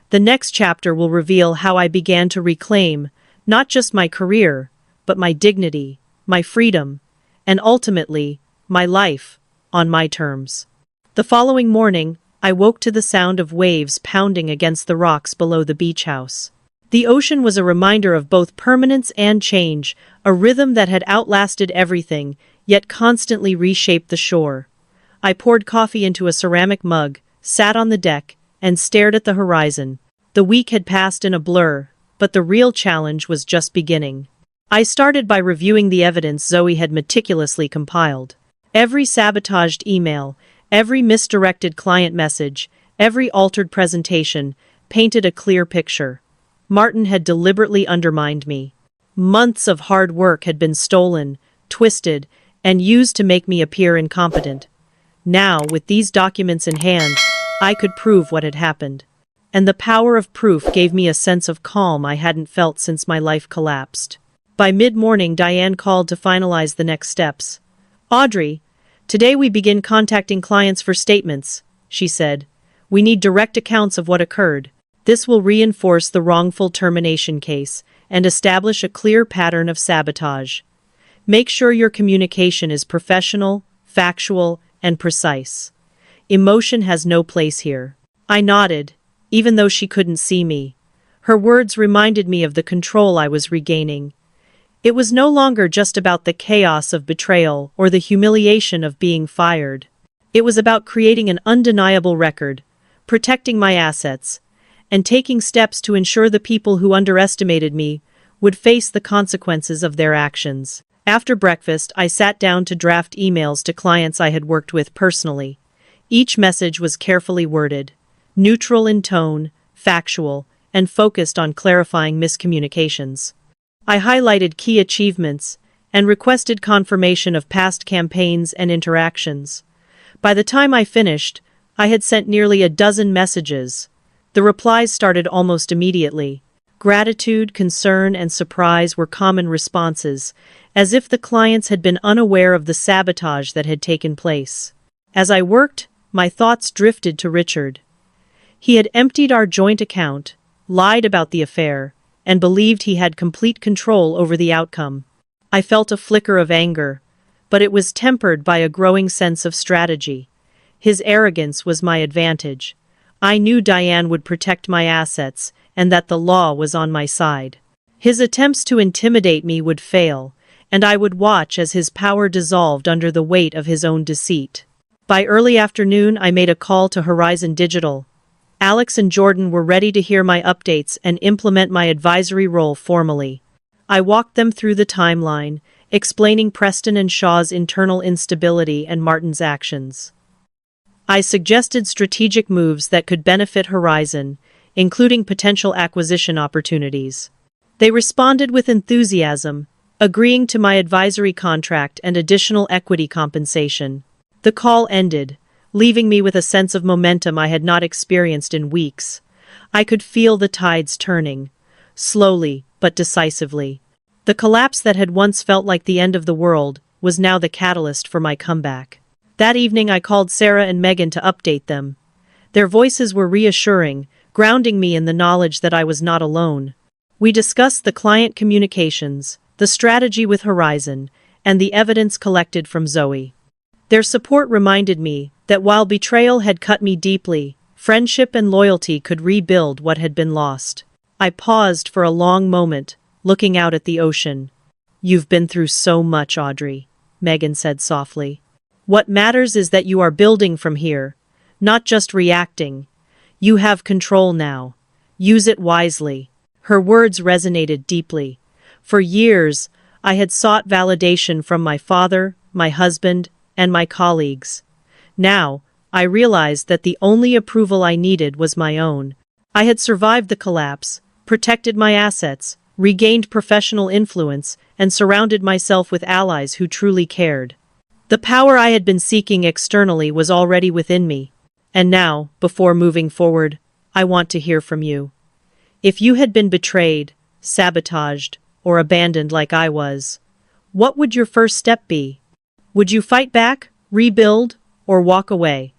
The next chapter will reveal how I began to reclaim not just my career, but my dignity, my freedom, and ultimately, my life, on my terms. The following morning, I woke to the sound of waves pounding against the rocks below the beach house. The ocean was a reminder of both permanence and change, a rhythm that had outlasted everything, yet constantly reshaped the shore. I poured coffee into a ceramic mug, sat on the deck, and stared at the horizon. The week had passed in a blur, but the real challenge was just beginning. I started by reviewing the evidence Zoe had meticulously compiled. Every sabotaged email, every misdirected client message, every altered presentation painted a clear picture. Martin had deliberately undermined me. Months of hard work had been stolen, twisted, and used to make me appear incompetent. Now, with these documents in hand, I could prove what had happened. And the power of proof gave me a sense of calm I hadn't felt since my life collapsed. By mid-morning, Diane called to finalize the next steps. "Audrey, today we begin contacting clients for statements," she said. "We need direct accounts of what occurred. This will reinforce the wrongful termination case and establish a clear pattern of sabotage. Make sure your communication is professional, factual, and precise. Emotion has no place here." I nodded, even though she couldn't see me. Her words reminded me of the control I was regaining. It was no longer just about the chaos of betrayal or the humiliation of being fired. It was about creating an undeniable record, protecting my assets, and taking steps to ensure the people who underestimated me would face the consequences of their actions. After breakfast, I sat down to draft emails to clients I had worked with personally. Each message was carefully worded, neutral in tone, factual, and focused on clarifying miscommunications. I highlighted key achievements and requested confirmation of past campaigns and interactions. By the time I finished, I had sent nearly a dozen messages. The replies started almost immediately. Gratitude, concern, and surprise were common responses, as if the clients had been unaware of the sabotage that had taken place. As I worked, my thoughts drifted to Richard. He had emptied our joint account, lied about the affair, and believed he had complete control over the outcome. I felt a flicker of anger, but it was tempered by a growing sense of strategy. His arrogance was my advantage. I knew Diane would protect my assets and that the law was on my side. His attempts to intimidate me would fail, and I would watch as his power dissolved under the weight of his own deceit. By early afternoon, I made a call to Horizon Digital. Alex and Jordan were ready to hear my updates and implement my advisory role formally. I walked them through the timeline, explaining Preston and Shaw's internal instability and Martin's actions. I suggested strategic moves that could benefit Horizon, including potential acquisition opportunities. They responded with enthusiasm, agreeing to my advisory contract and additional equity compensation. The call ended, leaving me with a sense of momentum I had not experienced in weeks. I could feel the tides turning, slowly but decisively. The collapse that had once felt like the end of the world was now the catalyst for my comeback. That evening I called Sarah and Megan to update them. Their voices were reassuring, grounding me in the knowledge that I was not alone. We discussed the client communications, the strategy with Horizon, and the evidence collected from Zoe. Their support reminded me that while betrayal had cut me deeply, friendship and loyalty could rebuild what had been lost. I paused for a long moment, looking out at the ocean. "You've been through so much, Audrey," Megan said softly. "What matters is that you are building from here, not just reacting. You have control now. Use it wisely." Her words resonated deeply. For years, I had sought validation from my father, my husband, and my colleagues. Now, I realized that the only approval I needed was my own. I had survived the collapse, protected my assets, regained professional influence, and surrounded myself with allies who truly cared. The power I had been seeking externally was already within me. And now, before moving forward, I want to hear from you. If you had been betrayed, sabotaged, or abandoned like I was, What would your first step be? Would you fight back, rebuild, or walk away?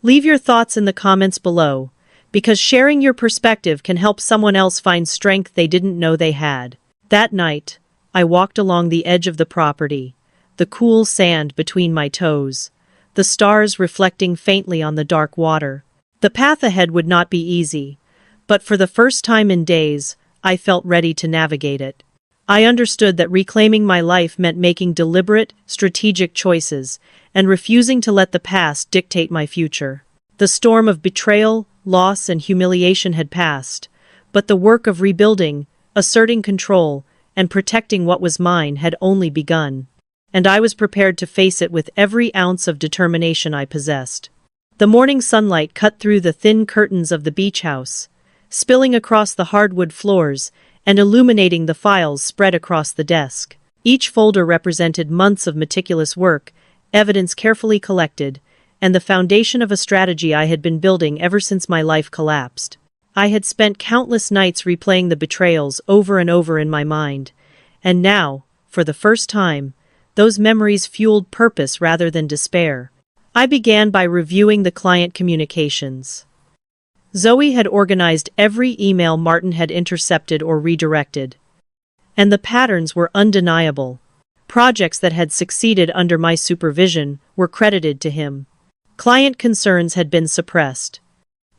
Leave your thoughts in the comments below, because sharing your perspective can help someone else find strength they didn't know they had. That night, I walked along the edge of the property, the cool sand between my toes, the stars reflecting faintly on the dark water. The path ahead would not be easy, but for the first time in days, I felt ready to navigate it. I understood that reclaiming my life meant making deliberate, strategic choices and refusing to let the past dictate my future. The storm of betrayal, loss, and humiliation had passed, but the work of rebuilding, asserting control, and protecting what was mine had only begun. And I was prepared to face it with every ounce of determination I possessed. The morning sunlight cut through the thin curtains of the beach house, spilling across the hardwood floors and illuminating the files spread across the desk. Each folder represented months of meticulous work, evidence carefully collected, and the foundation of a strategy I had been building ever since my life collapsed. I had spent countless nights replaying the betrayals over and over in my mind, and now, for the first time, those memories fueled purpose rather than despair. I began by reviewing the client communications. Zoe had organized every email Martin had intercepted or redirected. And the patterns were undeniable. Projects that had succeeded under my supervision were credited to him. Client concerns had been suppressed.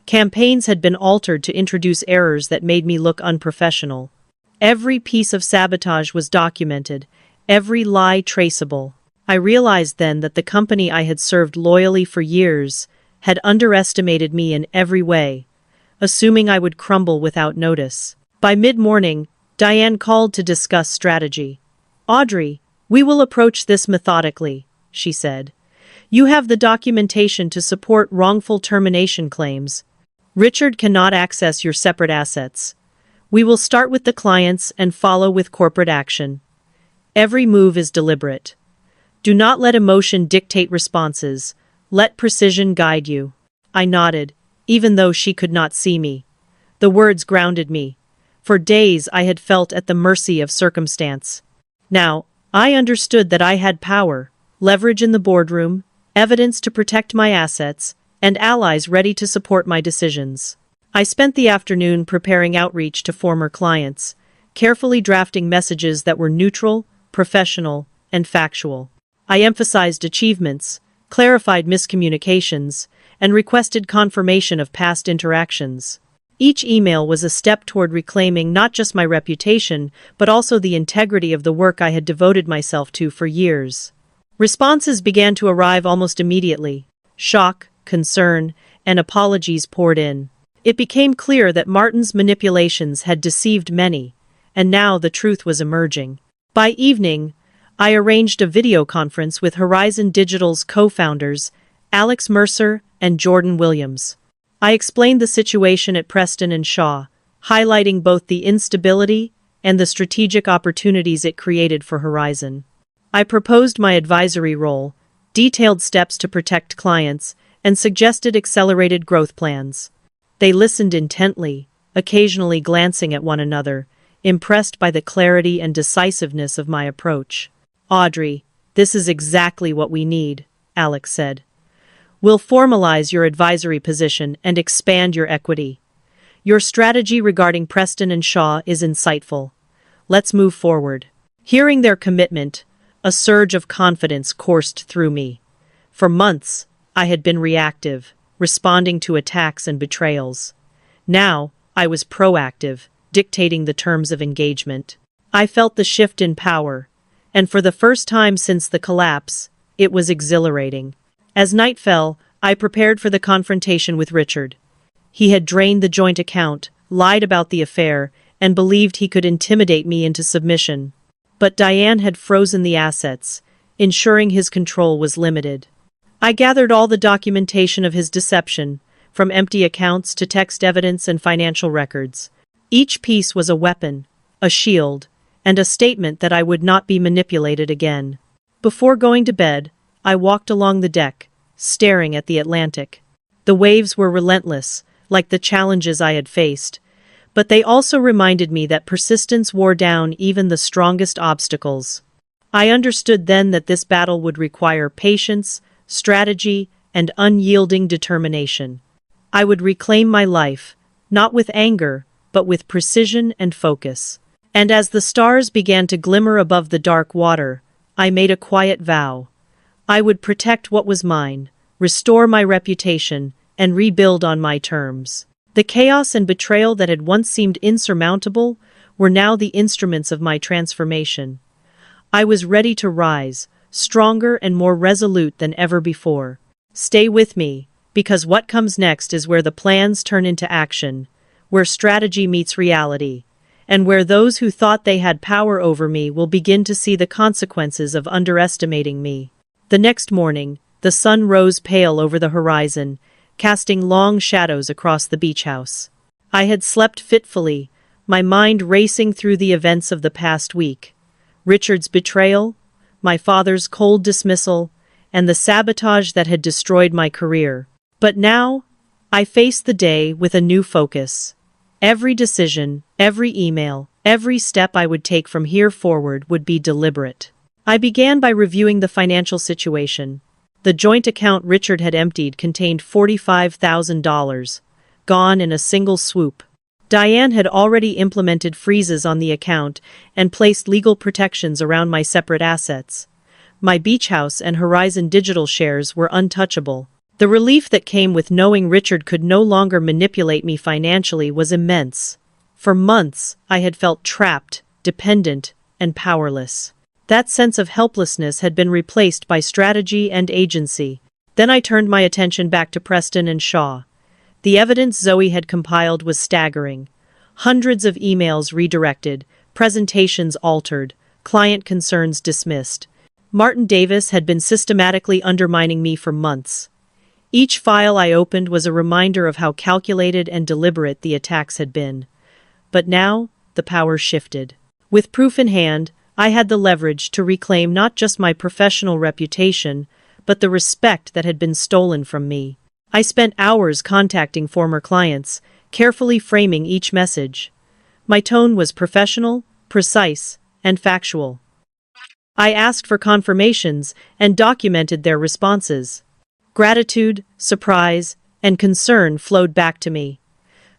Campaigns had been altered to introduce errors that made me look unprofessional. Every piece of sabotage was documented, every lie traceable. I realized then that the company I had served loyally for years had underestimated me in every way, assuming I would crumble without notice. By mid-morning, Diane called to discuss strategy. "Audrey, we will approach this methodically," she said. "You have the documentation to support wrongful termination claims. Richard cannot access your separate assets. We will start with the clients and follow with corporate action. Every move is deliberate. Do not let emotion dictate responses. Let precision guide you." I nodded, even though she could not see me. The words grounded me. For days I had felt at the mercy of circumstance. Now, I understood that I had power, leverage in the boardroom, evidence to protect my assets, and allies ready to support my decisions. I spent the afternoon preparing outreach to former clients, carefully drafting messages that were neutral, professional, and factual. I emphasized achievements, clarified miscommunications, and requested confirmation of past interactions. Each email was a step toward reclaiming not just my reputation, but also the integrity of the work I had devoted myself to for years. Responses began to arrive almost immediately. Shock, concern, and apologies poured in. It became clear that Martin's manipulations had deceived many, and now the truth was emerging. By evening, I arranged a video conference with Horizon Digital's co-founders, Alex Mercer and Jordan Williams. I explained the situation at Preston and Shaw, highlighting both the instability and the strategic opportunities it created for Horizon. I proposed my advisory role, detailed steps to protect clients, and suggested accelerated growth plans. They listened intently, occasionally glancing at one another, impressed by the clarity and decisiveness of my approach. "Audrey, this is exactly what we need," Alex said. "We'll formalize your advisory position and expand your equity. Your strategy regarding Preston and Shaw is insightful. Let's move forward." Hearing their commitment, a surge of confidence coursed through me. For months, I had been reactive, responding to attacks and betrayals. Now, I was proactive, dictating the terms of engagement. I felt the shift in power, and for the first time since the collapse, it was exhilarating. As night fell, I prepared for the confrontation with Richard. He had drained the joint account, lied about the affair, and believed he could intimidate me into submission. But Diane had frozen the assets, ensuring his control was limited. I gathered all the documentation of his deception, from empty accounts to text evidence and financial records. Each piece was a weapon, a shield, and a statement that I would not be manipulated again. Before going to bed, I walked along the deck, staring at the Atlantic. The waves were relentless, like the challenges I had faced, but they also reminded me that persistence wore down even the strongest obstacles. I understood then that this battle would require patience, strategy, and unyielding determination. I would reclaim my life, not with anger, but with precision and focus. And as the stars began to glimmer above the dark water, I made a quiet vow. I would protect what was mine, restore my reputation, and rebuild on my terms. The chaos and betrayal that had once seemed insurmountable were now the instruments of my transformation. I was ready to rise, stronger and more resolute than ever before. Stay with me, because what comes next is where the plans turn into action, where strategy meets reality, and where those who thought they had power over me will begin to see the consequences of underestimating me. The next morning, the sun rose pale over the horizon, casting long shadows across the beach house. I had slept fitfully, my mind racing through the events of the past week. Richard's betrayal, my father's cold dismissal, and the sabotage that had destroyed my career. But now, I faced the day with a new focus. Every decision, every email, every step I would take from here forward would be deliberate. I began by reviewing the financial situation. The joint account Richard had emptied contained $45,000, gone in a single swoop. Diane had already implemented freezes on the account and placed legal protections around my separate assets. My beach house and Horizon Digital shares were untouchable. The relief that came with knowing Richard could no longer manipulate me financially was immense. For months, I had felt trapped, dependent, and powerless. That sense of helplessness had been replaced by strategy and agency. Then I turned my attention back to Preston and Shaw. The evidence Zoe had compiled was staggering. Hundreds of emails redirected, presentations altered, client concerns dismissed. Martin Davis had been systematically undermining me for months. Each file I opened was a reminder of how calculated and deliberate the attacks had been. But now, the power shifted. With proof in hand, I had the leverage to reclaim not just my professional reputation, but the respect that had been stolen from me. I spent hours contacting former clients, carefully framing each message. My tone was professional, precise, and factual. I asked for confirmations and documented their responses. Gratitude, surprise, and concern flowed back to me.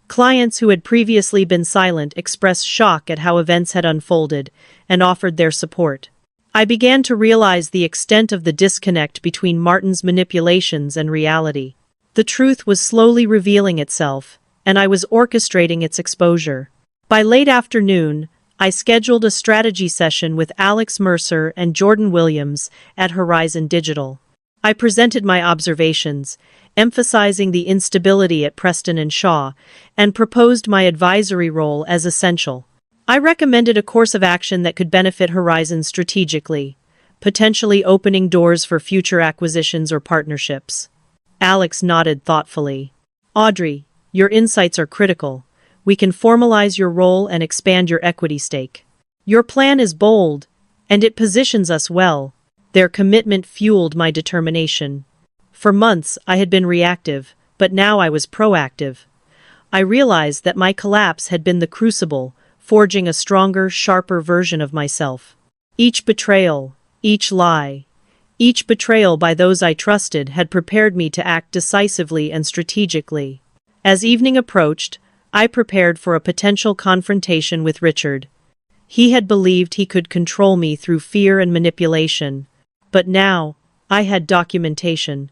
Clients who had previously been silent expressed shock at how events had unfolded and offered their support. I began to realize the extent of the disconnect between Martin's manipulations and reality. The truth was slowly revealing itself, and I was orchestrating its exposure. By late afternoon, I scheduled a strategy session with Alex Mercer and Jordan Williams at Horizon Digital. I presented my observations, emphasizing the instability at Preston and Shaw, and proposed my advisory role as essential. I recommended a course of action that could benefit Horizon strategically, potentially opening doors for future acquisitions or partnerships. Alex nodded thoughtfully. Audrey, your insights are critical. We can formalize your role and expand your equity stake. Your plan is bold, and it positions us well. Their commitment fueled my determination. For months, I had been reactive, but now I was proactive. I realized that my collapse had been the crucible, forging a stronger, sharper version of myself. Each betrayal, each lie, each betrayal by those I trusted had prepared me to act decisively and strategically. As evening approached, I prepared for a potential confrontation with Richard. He had believed he could control me through fear and manipulation. But now, I had documentation.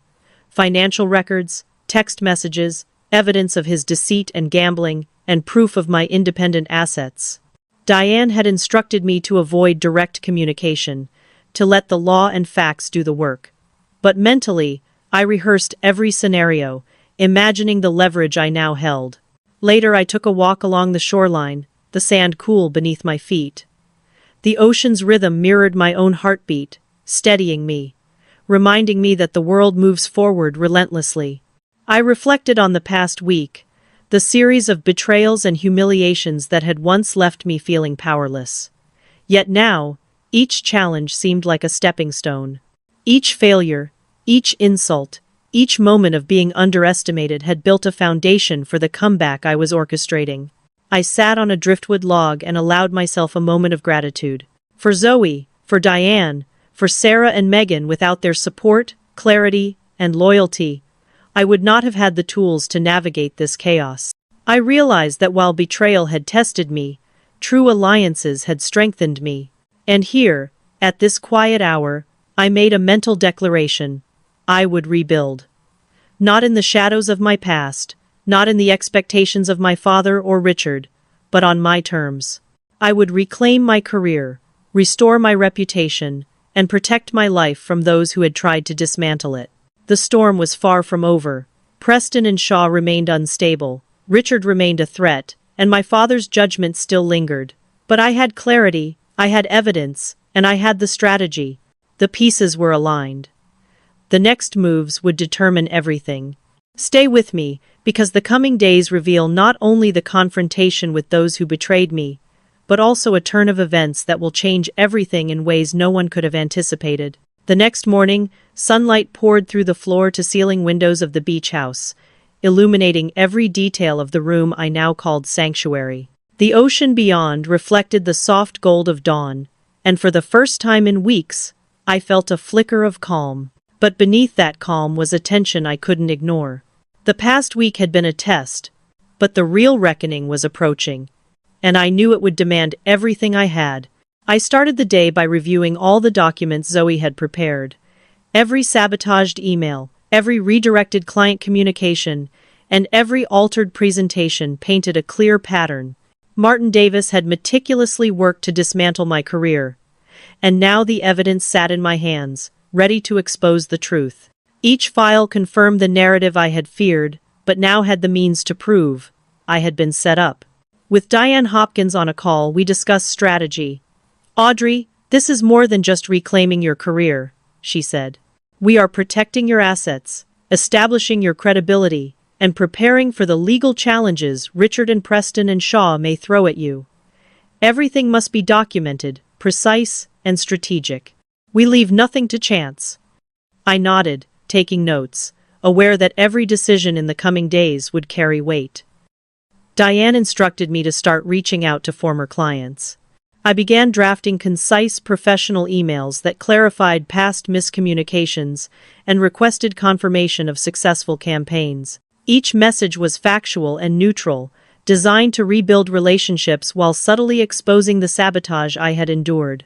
Financial records, text messages, evidence of his deceit and gambling, and proof of my independent assets. Diane had instructed me to avoid direct communication, to let the law and facts do the work. But mentally, I rehearsed every scenario, imagining the leverage I now held. Later I took a walk along the shoreline, the sand cool beneath my feet. The ocean's rhythm mirrored my own heartbeat, steadying me, reminding me that the world moves forward relentlessly. I reflected on the past week, the series of betrayals and humiliations that had once left me feeling powerless. Yet now, each challenge seemed like a stepping stone. Each failure, each insult, each moment of being underestimated had built a foundation for the comeback I was orchestrating. I sat on a driftwood log and allowed myself a moment of gratitude. For Zoe, For Diane, for Sarah and Megan, without their support, clarity, and loyalty, I would not have had the tools to navigate this chaos. I realized that while betrayal had tested me, true alliances had strengthened me. And here, at this quiet hour, I made a mental declaration. I would rebuild. Not in the shadows of my past, not in the expectations of my father or Richard, but on my terms. I would reclaim my career, restore my reputation, and protect my life from those who had tried to dismantle it. The storm was far from over. Preston and Shaw remained unstable, Richard remained a threat, and my father's judgment still lingered. But I had clarity, I had evidence, and I had the strategy. The pieces were aligned. The next moves would determine everything. Stay with me, because the coming days reveal not only the confrontation with those who betrayed me, but also a turn of events that will change everything in ways no one could have anticipated. The next morning, sunlight poured through the floor-to-ceiling windows of the beach house, illuminating every detail of the room I now called sanctuary. The ocean beyond reflected the soft gold of dawn, and for the first time in weeks, I felt a flicker of calm. But beneath that calm was a tension I couldn't ignore. The past week had been a test, but the real reckoning was approaching, and I knew it would demand everything I had. I started the day by reviewing all the documents Zoe had prepared. Every sabotaged email, every redirected client communication, and every altered presentation painted a clear pattern. Martin Davis had meticulously worked to dismantle my career, and now the evidence sat in my hands, ready to expose the truth. Each file confirmed the narrative I had feared, but now had the means to prove I had been set up. With Diane Hopkins on a call, we discussed strategy. "Audrey, this is more than just reclaiming your career," she said. "We are protecting your assets, establishing your credibility, and preparing for the legal challenges Richard and Preston and Shaw may throw at you. Everything must be documented, precise, and strategic. We leave nothing to chance." I nodded, taking notes, aware that every decision in the coming days would carry weight. Diane instructed me to start reaching out to former clients. I began drafting concise professional emails that clarified past miscommunications and requested confirmation of successful campaigns. Each message was factual and neutral, designed to rebuild relationships while subtly exposing the sabotage I had endured.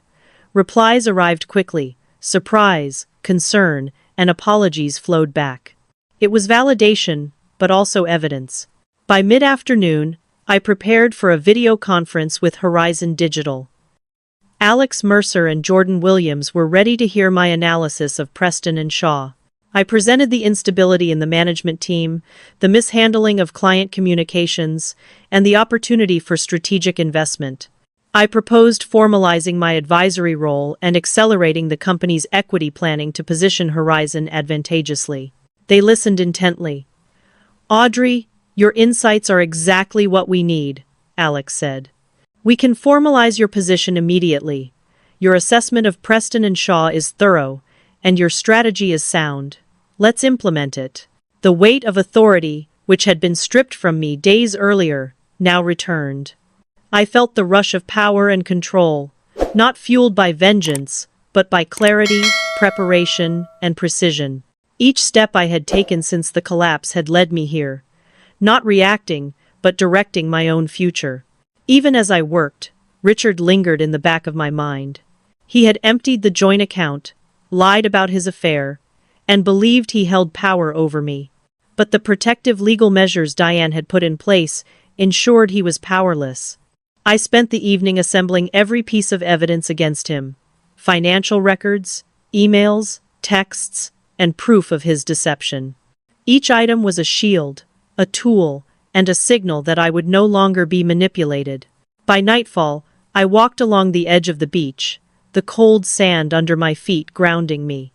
Replies arrived quickly. Surprise, concern, and apologies flowed back. It was validation, but also evidence. By mid-afternoon, I prepared for a video conference with Horizon Digital. Alex Mercer and Jordan Williams were ready to hear my analysis of Preston and Shaw. I presented the instability in the management team, the mishandling of client communications, and the opportunity for strategic investment. I proposed formalizing my advisory role and accelerating the company's equity planning to position Horizon advantageously. They listened intently. "Audrey, your insights are exactly what we need," Alex said. "We can formalize your position immediately. Your assessment of Preston and Shaw is thorough, and your strategy is sound. Let's implement it." The weight of authority, which had been stripped from me days earlier, now returned. I felt the rush of power and control, not fueled by vengeance, but by clarity, preparation, and precision. Each step I had taken since the collapse had led me here, not reacting, but directing my own future. Even as I worked, Richard lingered in the back of my mind. He had emptied the joint account, lied about his affair, and believed he held power over me. But the protective legal measures Diane had put in place ensured he was powerless. I spent the evening assembling every piece of evidence against him: financial records, emails, texts, and proof of his deception. Each item was a shield, a tool, and a signal that I would no longer be manipulated. By nightfall, I walked along the edge of the beach, the cold sand under my feet grounding me.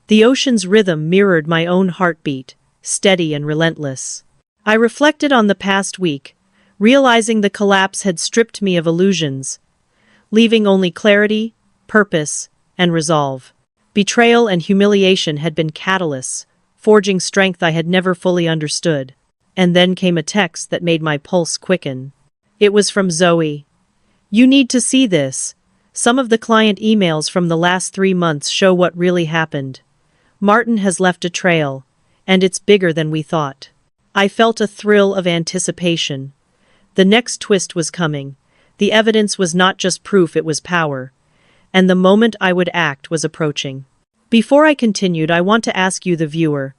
The ocean's rhythm mirrored my own heartbeat, steady and relentless. I reflected on the past week, realizing the collapse had stripped me of illusions, leaving only clarity, purpose, and resolve. Betrayal and humiliation had been catalysts, forging strength I had never fully understood. And then came a text that made my pulse quicken. It was from Zoe. "You need to see this. Some of the client emails from the last 3 months show what really happened. Martin has left a trail, and it's bigger than we thought. I felt a thrill of anticipation. The next twist was coming. The evidence was not just proof, it was power. And the moment I would act was approaching. Before I continued, I want to ask you, the viewer,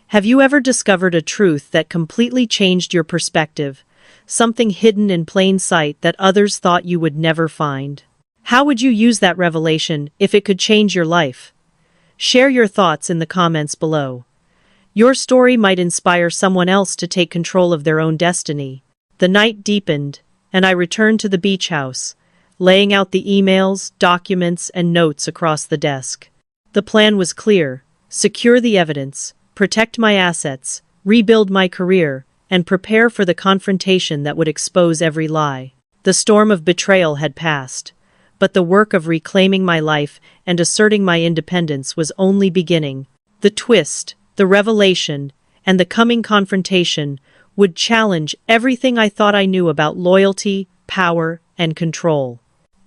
have you ever discovered a truth that completely changed your perspective? Something hidden in plain sight that others thought you would never find? How would you use that revelation if it could change your life? Share your thoughts in the comments below. Your story might inspire someone else to take control of their own destiny. The night deepened, and I returned to the beach house, laying out the emails, documents, and notes across the desk. The plan was clear: secure the evidence, protect my assets, rebuild my career, and prepare for the confrontation that would expose every lie. The storm of betrayal had passed, but the work of reclaiming my life and asserting my independence was only beginning. The twist, the revelation, and the coming confrontation would challenge everything I thought I knew about loyalty, power, and control.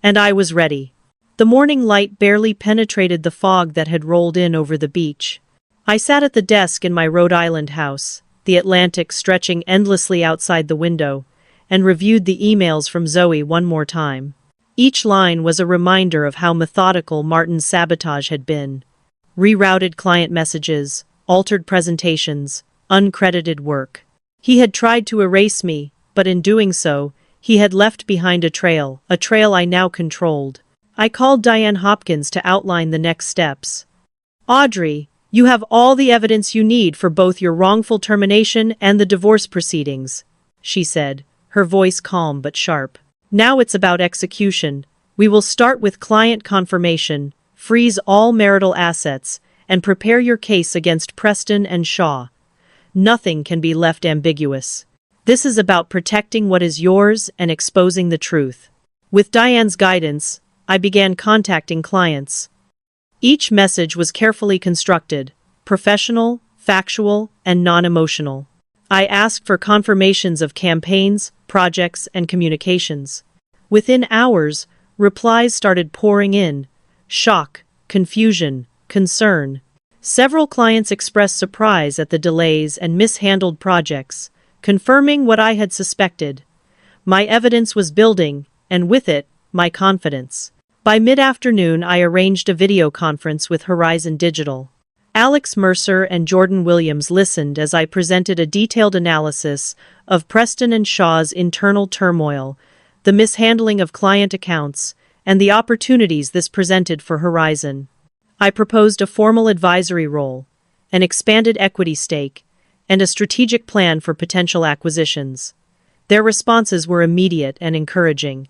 And I was ready. The morning light barely penetrated the fog that had rolled in over the beach. I sat at the desk in my Rhode Island house, the Atlantic stretching endlessly outside the window, and reviewed the emails from Zoe one more time. Each line was a reminder of how methodical Martin's sabotage had been. Rerouted client messages, altered presentations, uncredited work. He had tried to erase me, but in doing so, he had left behind a trail I now controlled. I called Diane Hopkins to outline the next steps. "Audrey, you have all the evidence you need for both your wrongful termination and the divorce proceedings," she said, her voice calm but sharp. "Now it's about execution. We will start with client confirmation, freeze all marital assets, and prepare your case against Preston and Shaw. Nothing can be left ambiguous. This is about protecting what is yours and exposing the truth." With Diane's guidance, I began contacting clients. Each message was carefully constructed, professional, factual, and non-emotional. I asked for confirmations of campaigns, projects, and communications. Within hours, replies started pouring in: shock, confusion, concern. Several clients expressed surprise at the delays and mishandled projects, confirming what I had suspected. My evidence was building, and with it, my confidence. By mid-afternoon, I arranged a video conference with Horizon Digital. Alex Mercer and Jordan Williams listened as I presented a detailed analysis of Preston and Shaw's internal turmoil, the mishandling of client accounts, and the opportunities this presented for Horizon. I proposed a formal advisory role, an expanded equity stake, and a strategic plan for potential acquisitions. Their responses were immediate and encouraging.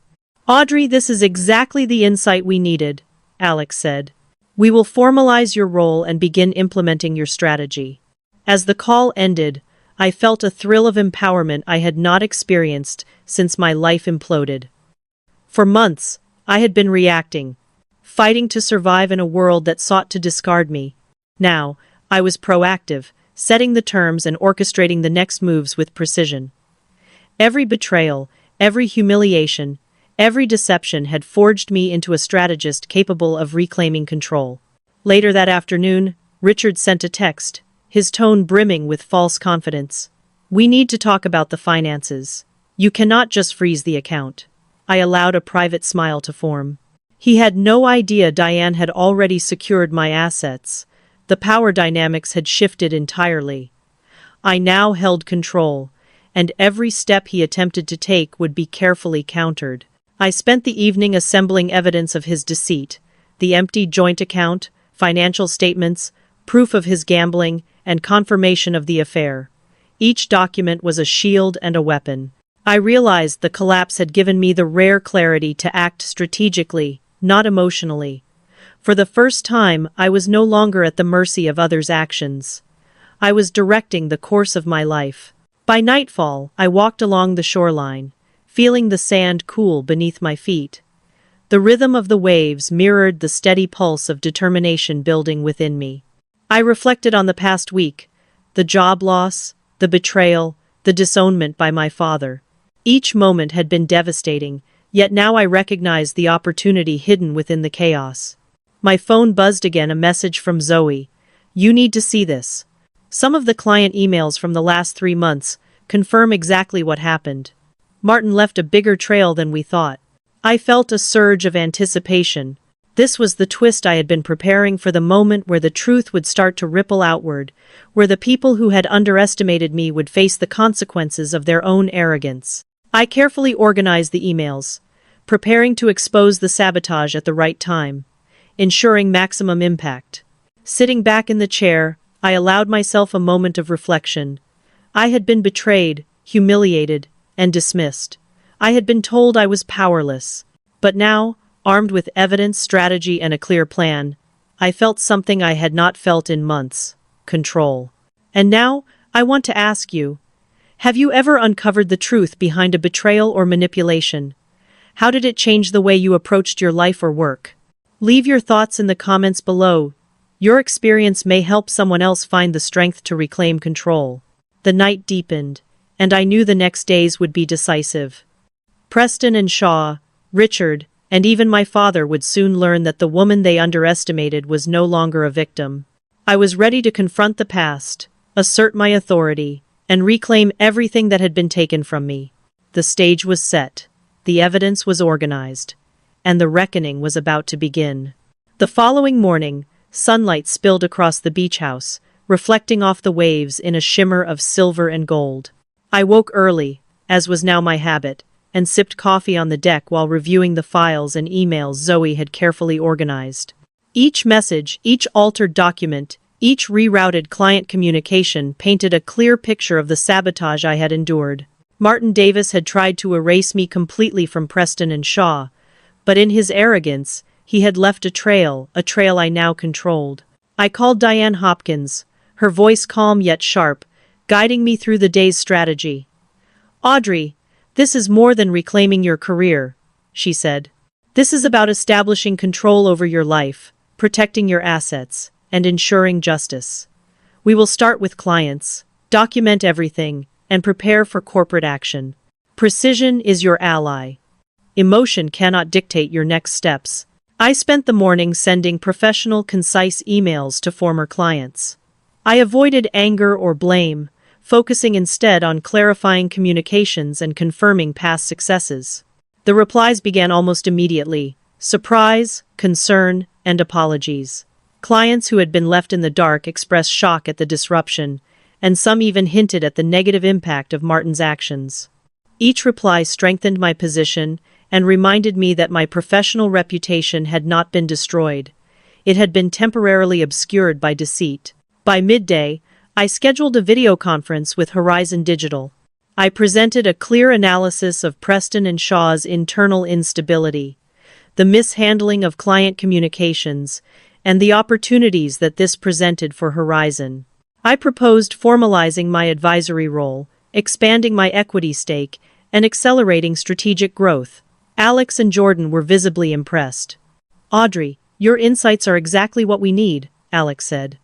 "Audrey, this is exactly the insight we needed," Alex said. "We will formalize your role and begin implementing your strategy." As the call ended, I felt a thrill of empowerment I had not experienced since my life imploded. For months, I had been reacting, fighting to survive in a world that sought to discard me. Now, I was proactive, setting the terms and orchestrating the next moves with precision. Every betrayal, every humiliation, every deception had forged me into a strategist capable of reclaiming control. Later that afternoon, Richard sent a text, his tone brimming with false confidence. "We need to talk about the finances. You cannot just freeze the account." I allowed a private smile to form. He had no idea Diane had already secured my assets. The power dynamics had shifted entirely. I now held control, and every step he attempted to take would be carefully countered. I spent the evening assembling evidence of his deceit: the empty joint account, financial statements, proof of his gambling, and confirmation of the affair. Each document was a shield and a weapon. I realized the collapse had given me the rare clarity to act strategically, not emotionally. For the first time, I was no longer at the mercy of others' actions. I was directing the course of my life. By nightfall, I walked along the shoreline, feeling the sand cool beneath my feet. The rhythm of the waves mirrored the steady pulse of determination building within me. I reflected on the past week, the job loss, the betrayal, the disownment by my father. Each moment had been devastating, Yet now I recognize the opportunity hidden within the chaos. My phone buzzed again, a message from Zoe. You need to see this. Some of the client emails from the last 3 months confirm exactly what happened. Martin left a bigger trail than we thought. I felt a surge of anticipation. This was the twist I had been preparing for, the moment where the truth would start to ripple outward, where the people who had underestimated me would face the consequences of their own arrogance. I carefully organized the emails, preparing to expose the sabotage at the right time, ensuring maximum impact. Sitting back in the chair, I allowed myself a moment of reflection. I had been betrayed, humiliated, and dismissed. I had been told I was powerless. But now, armed with evidence, strategy, and a clear plan, I felt something I had not felt in months: control. And now, I want to ask you, have you ever uncovered the truth behind a betrayal or manipulation? How did it change the way you approached your life or work? Leave your thoughts in the comments below. Your experience may help someone else find the strength to reclaim control. The night deepened, and I knew the next days would be decisive. Preston and Shaw, Richard, and even my father would soon learn that the woman they underestimated was no longer a victim. I was ready to confront the past, assert my authority, and reclaim everything that had been taken from me. The stage was set, the evidence was organized, and the reckoning was about to begin. The following morning, sunlight spilled across the beach house, reflecting off the waves in a shimmer of silver and gold. I woke early, as was now my habit, and sipped coffee on the deck while reviewing the files and emails Zoe had carefully organized. Each message, each altered document, each rerouted client communication painted a clear picture of the sabotage I had endured. Martin Davis had tried to erase me completely from Preston and Shaw, but in his arrogance, he had left a trail I now controlled. I called Diane Hopkins, her voice calm yet sharp, guiding me through the day's strategy. Audrey, this is more than reclaiming your career, she said. This is about establishing control over your life, protecting your assets, and ensuring justice. We will start with clients, document everything, and prepare for corporate action. Precision is your ally. Emotion cannot dictate your next steps. I spent the morning sending professional, concise emails to former clients. I avoided anger or blame, focusing instead on clarifying communications and confirming past successes. The replies began almost immediately: surprise, concern, and apologies. Clients who had been left in the dark expressed shock at the disruption, and some even hinted at the negative impact of Martin's actions. Each reply strengthened my position and reminded me that my professional reputation had not been destroyed. It had been temporarily obscured by deceit. By midday, I scheduled a video conference with Horizon Digital. I presented a clear analysis of Preston and Shaw's internal instability, the mishandling of client communications, and the opportunities that this presented for Horizon. I proposed formalizing my advisory role, expanding my equity stake, and accelerating strategic growth. Alex and Jordan were visibly impressed. Audrey, your insights are exactly what we need, Alex said.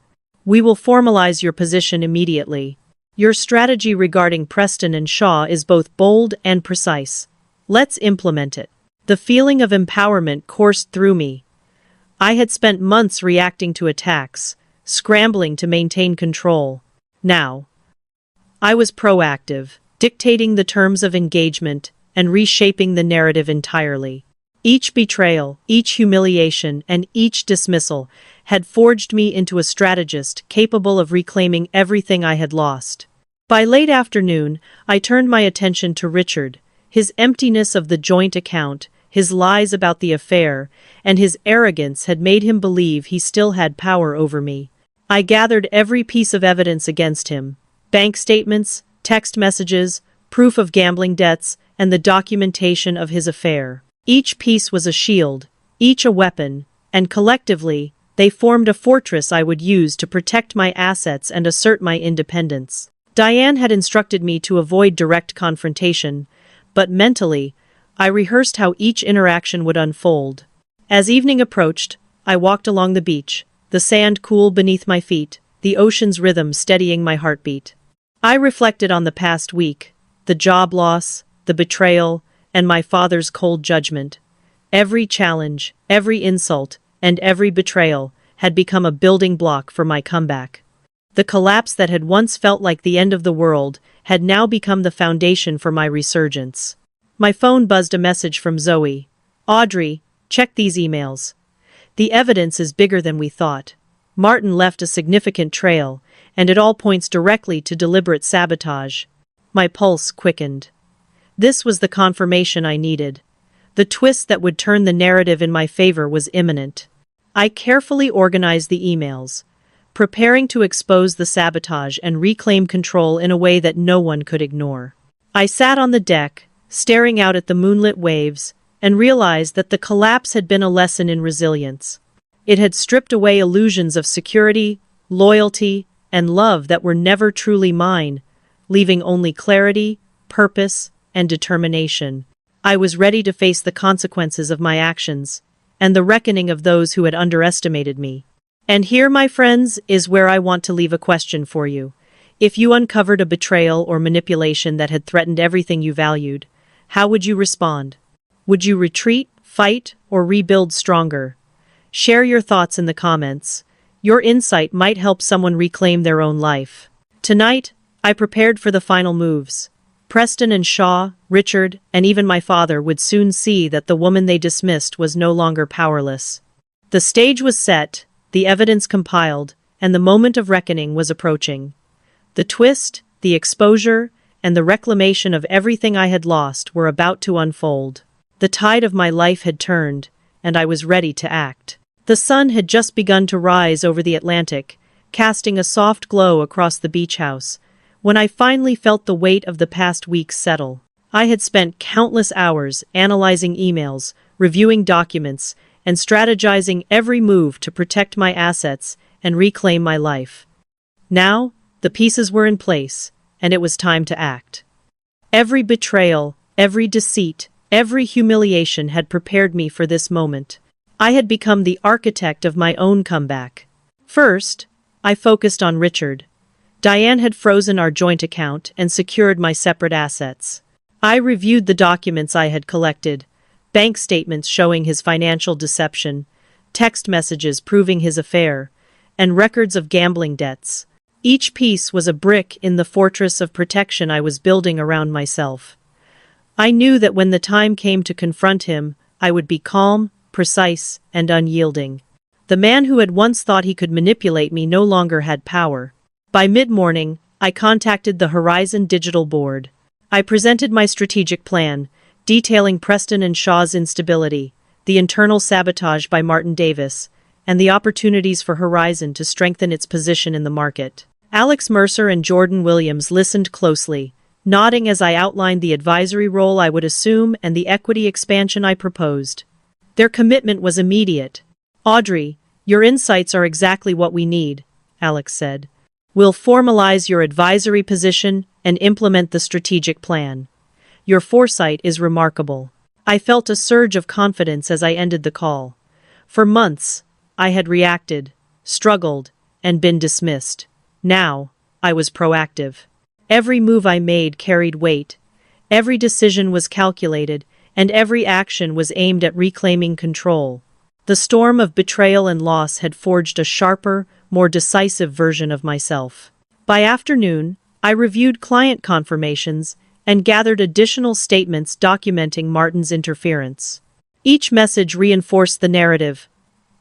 We will formalize your position immediately. Your strategy regarding Preston and Shaw is both bold and precise. Let's implement it. The feeling of empowerment coursed through me. I had spent months reacting to attacks, scrambling to maintain control. Now, I was proactive, dictating the terms of engagement and reshaping the narrative entirely. Each betrayal, each humiliation, and each dismissal had forged me into a strategist capable of reclaiming everything I had lost. By late afternoon, I turned my attention to Richard, his emptiness of the joint account, his lies about the affair, and his arrogance had made him believe he still had power over me. I gathered every piece of evidence against him: bank statements, text messages, proof of gambling debts, and the documentation of his affair. Each piece was a shield, each a weapon, and collectively, they formed a fortress I would use to protect my assets and assert my independence. Diane had instructed me to avoid direct confrontation, but mentally, I rehearsed how each interaction would unfold. As evening approached, I walked along the beach, the sand cool beneath my feet, the ocean's rhythm steadying my heartbeat. I reflected on the past week, the job loss, the betrayal, and my father's cold judgment. Every challenge, every insult, and every betrayal had become a building block for my comeback. The collapse that had once felt like the end of the world had now become the foundation for my resurgence. My phone buzzed a message from Zoe. "Audrey, check these emails. The evidence is bigger than we thought. Martin left a significant trail, and it all points directly to deliberate sabotage." My pulse quickened. This was the confirmation I needed. The twist that would turn the narrative in my favor was imminent. I carefully organized the emails, preparing to expose the sabotage and reclaim control in a way that no one could ignore. I sat on the deck, staring out at the moonlit waves, and realized that the collapse had been a lesson in resilience. It had stripped away illusions of security, loyalty, and love that were never truly mine, leaving only clarity, purpose, and determination. I was ready to face the consequences of my actions, and the reckoning of those who had underestimated me. And here, my friends, is where I want to leave a question for you. If you uncovered a betrayal or manipulation that had threatened everything you valued, how would you respond? Would you retreat, fight, or rebuild stronger? Share your thoughts in the comments. Your insight might help someone reclaim their own life. Tonight, I prepared for the final moves. Preston and Shaw, Richard, and even my father would soon see that the woman they dismissed was no longer powerless. The stage was set, the evidence compiled, and the moment of reckoning was approaching. The twist, the exposure, and the reclamation of everything I had lost were about to unfold. The tide of my life had turned, and I was ready to act. The sun had just begun to rise over the Atlantic, casting a soft glow across the beach house, when I finally felt the weight of the past weeks settle. I had spent countless hours analyzing emails, reviewing documents, and strategizing every move to protect my assets and reclaim my life. Now, the pieces were in place, and it was time to act. Every betrayal, every deceit, every humiliation had prepared me for this moment. I had become the architect of my own comeback. First, I focused on Richard. Diane had frozen our joint account and secured my separate assets. I reviewed the documents I had collected, bank statements showing his financial deception, text messages proving his affair, and records of gambling debts. Each piece was a brick in the fortress of protection I was building around myself. I knew that when the time came to confront him, I would be calm, precise, and unyielding. The man who had once thought he could manipulate me no longer had power. By mid-morning, I contacted the Horizon Digital Board. I presented my strategic plan, detailing Preston and Shaw's instability, the internal sabotage by Martin Davis, and the opportunities for Horizon to strengthen its position in the market. Alex Mercer and Jordan Williams listened closely, nodding as I outlined the advisory role I would assume and the equity expansion I proposed. Their commitment was immediate. "Audrey, your insights are exactly what we need," Alex said. "We'll formalize your advisory position and implement the strategic plan. Your foresight is remarkable." I felt a surge of confidence as I ended the call. For months, I had reacted, struggled, and been dismissed. Now, I was proactive. Every move I made carried weight. Every decision was calculated, and every action was aimed at reclaiming control. The storm of betrayal and loss had forged a sharper, more decisive version of myself. By afternoon, I reviewed client confirmations and gathered additional statements documenting Martin's interference. Each message reinforced the narrative.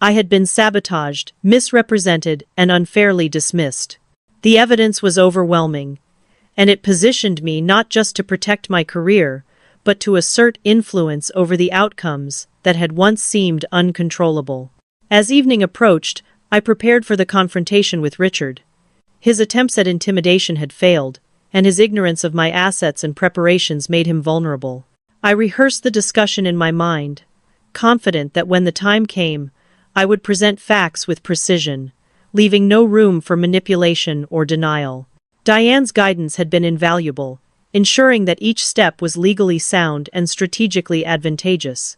I had been sabotaged, misrepresented, and unfairly dismissed. The evidence was overwhelming, and it positioned me not just to protect my career, but to assert influence over the outcomes that had once seemed uncontrollable. As evening approached, I prepared for the confrontation with Richard. His attempts at intimidation had failed, and his ignorance of my assets and preparations made him vulnerable. I rehearsed the discussion in my mind, confident that when the time came, I would present facts with precision, leaving no room for manipulation or denial. Diane's guidance had been invaluable, ensuring that each step was legally sound and strategically advantageous.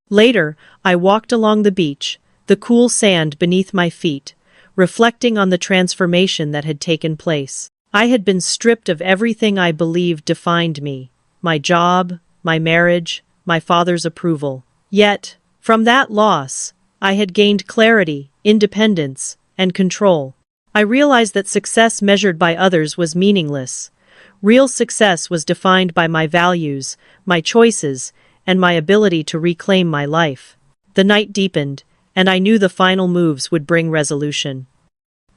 Later, I walked along the beach, the cool sand beneath my feet, reflecting on the transformation that had taken place. I had been stripped of everything I believed defined me: my job, my marriage, my father's approval. Yet, from that loss, I had gained clarity, independence, and control. I realized that success measured by others was meaningless. Real success was defined by my values, my choices, and my ability to reclaim my life. The night deepened, and I knew the final moves would bring resolution.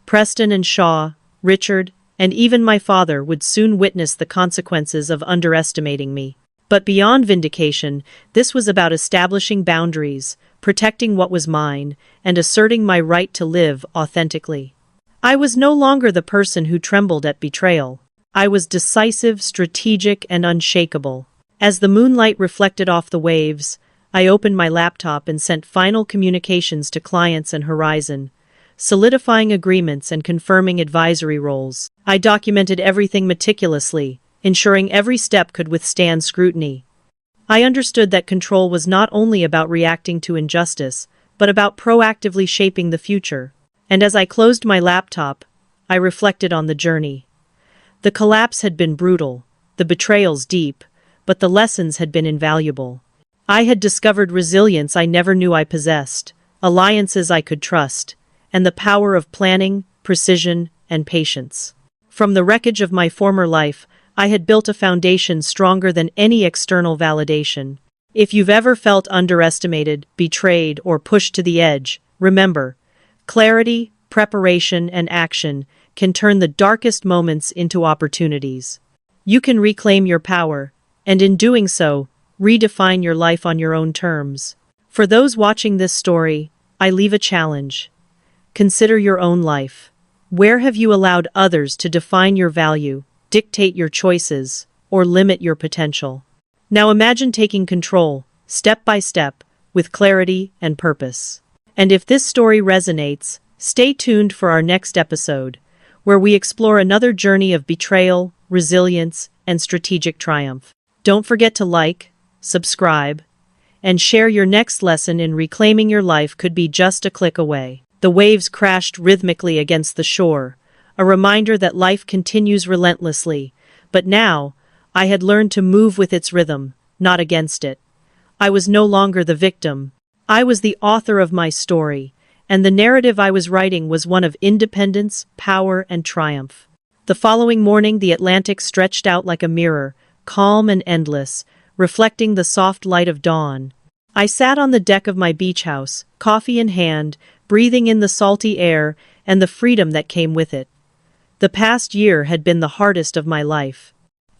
Preston and Shaw, Richard, and even my father would soon witness the consequences of underestimating me. But beyond vindication, this was about establishing boundaries, protecting what was mine, and asserting my right to live authentically. I was no longer the person who trembled at betrayal. I was decisive, strategic, and unshakable. As the moonlight reflected off the waves, I opened my laptop and sent final communications to clients and Horizon, solidifying agreements and confirming advisory roles. I documented everything meticulously, ensuring every step could withstand scrutiny. I understood that control was not only about reacting to injustice, but about proactively shaping the future. And as I closed my laptop, I reflected on the journey. The collapse had been brutal, the betrayals deep, but the lessons had been invaluable. I had discovered resilience I never knew I possessed, alliances I could trust, and the power of planning, precision, and patience. From the wreckage of my former life, I had built a foundation stronger than any external validation. If you've ever felt underestimated, betrayed, or pushed to the edge, remember, clarity, preparation, and action can turn the darkest moments into opportunities. You can reclaim your power, and in doing so, redefine your life on your own terms. For those watching this story, I leave a challenge. Consider your own life. Where have you allowed others to define your value, dictate your choices, or limit your potential? Now imagine taking control, step by step, with clarity and purpose. And if this story resonates, stay tuned for our next episode, where we explore another journey of betrayal, resilience, and strategic triumph. Don't forget to like, subscribe, and share. Your next lesson in reclaiming your life could be just a click away. The waves crashed rhythmically against the shore, a reminder that life continues relentlessly, but now, I had learned to move with its rhythm, not against it. I was no longer the victim. I was the author of my story, and the narrative I was writing was one of independence, power, and triumph. The following morning, the Atlantic stretched out like a mirror, calm and endless, reflecting the soft light of dawn. I sat on the deck of my beach house, coffee in hand, breathing in the salty air and the freedom that came with it. The past year had been the hardest of my life.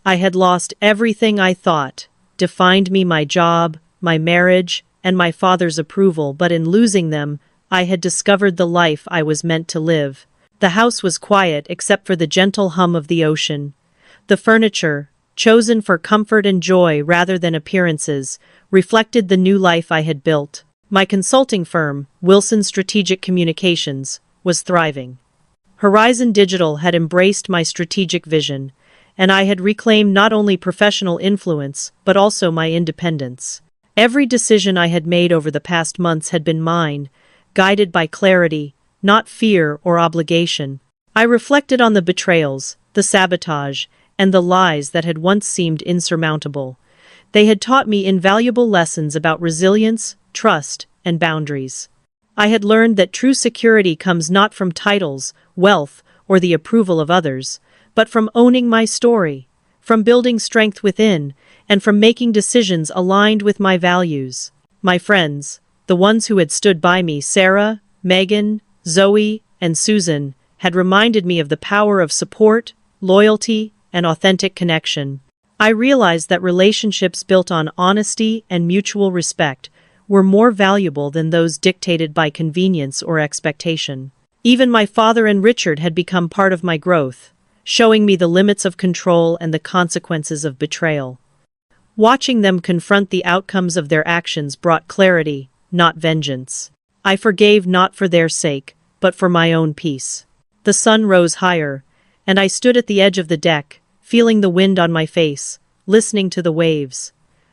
I had lost everything I thought defined me: my job, my marriage, and my father's approval, but in losing them, I had discovered the life I was meant to live. The house was quiet except for the gentle hum of the ocean. The furniture, chosen for comfort and joy rather than appearances, reflected the new life I had built. My consulting firm, Wilson Strategic Communications, was thriving. Horizon Digital had embraced my strategic vision, and I had reclaimed not only professional influence, but also my independence. Every decision I had made over the past months had been mine, guided by clarity, not fear or obligation. I reflected on the betrayals, the sabotage, and the lies that had once seemed insurmountable. They had taught me invaluable lessons about resilience, trust, and boundaries. I had learned that true security comes not from titles, wealth, or the approval of others, but from owning my story, from building strength within, and from making decisions aligned with my values. My friends, the ones who had stood by me, Sarah, Megan, Zoe, and Susan, had reminded me of the power of support, loyalty, and authentic connection. I realized that relationships built on honesty and mutual respect were more valuable than those dictated by convenience or expectation. Even my father and Richard had become part of my growth, showing me the limits of control and the consequences of betrayal. Watching them confront the outcomes of their actions brought clarity, not vengeance. I forgave not for their sake, but for my own peace. The sun rose higher, and I stood at the edge of the deck, feeling the wind on my face, listening to the waves.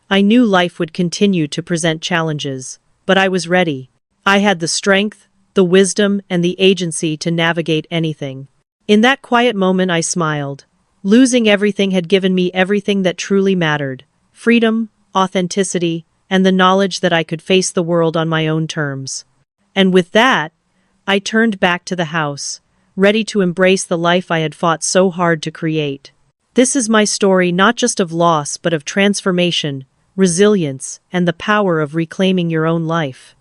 I knew life would continue to present challenges, but I was ready. I had the strength, the wisdom, and the agency to navigate anything. In that quiet moment I smiled. Losing everything had given me everything that truly mattered: freedom, authenticity, and the knowledge that I could face the world on my own terms. And with that, I turned back to the house, ready to embrace the life I had fought so hard to create. This is my story not just of loss but of transformation, resilience, and the power of reclaiming your own life.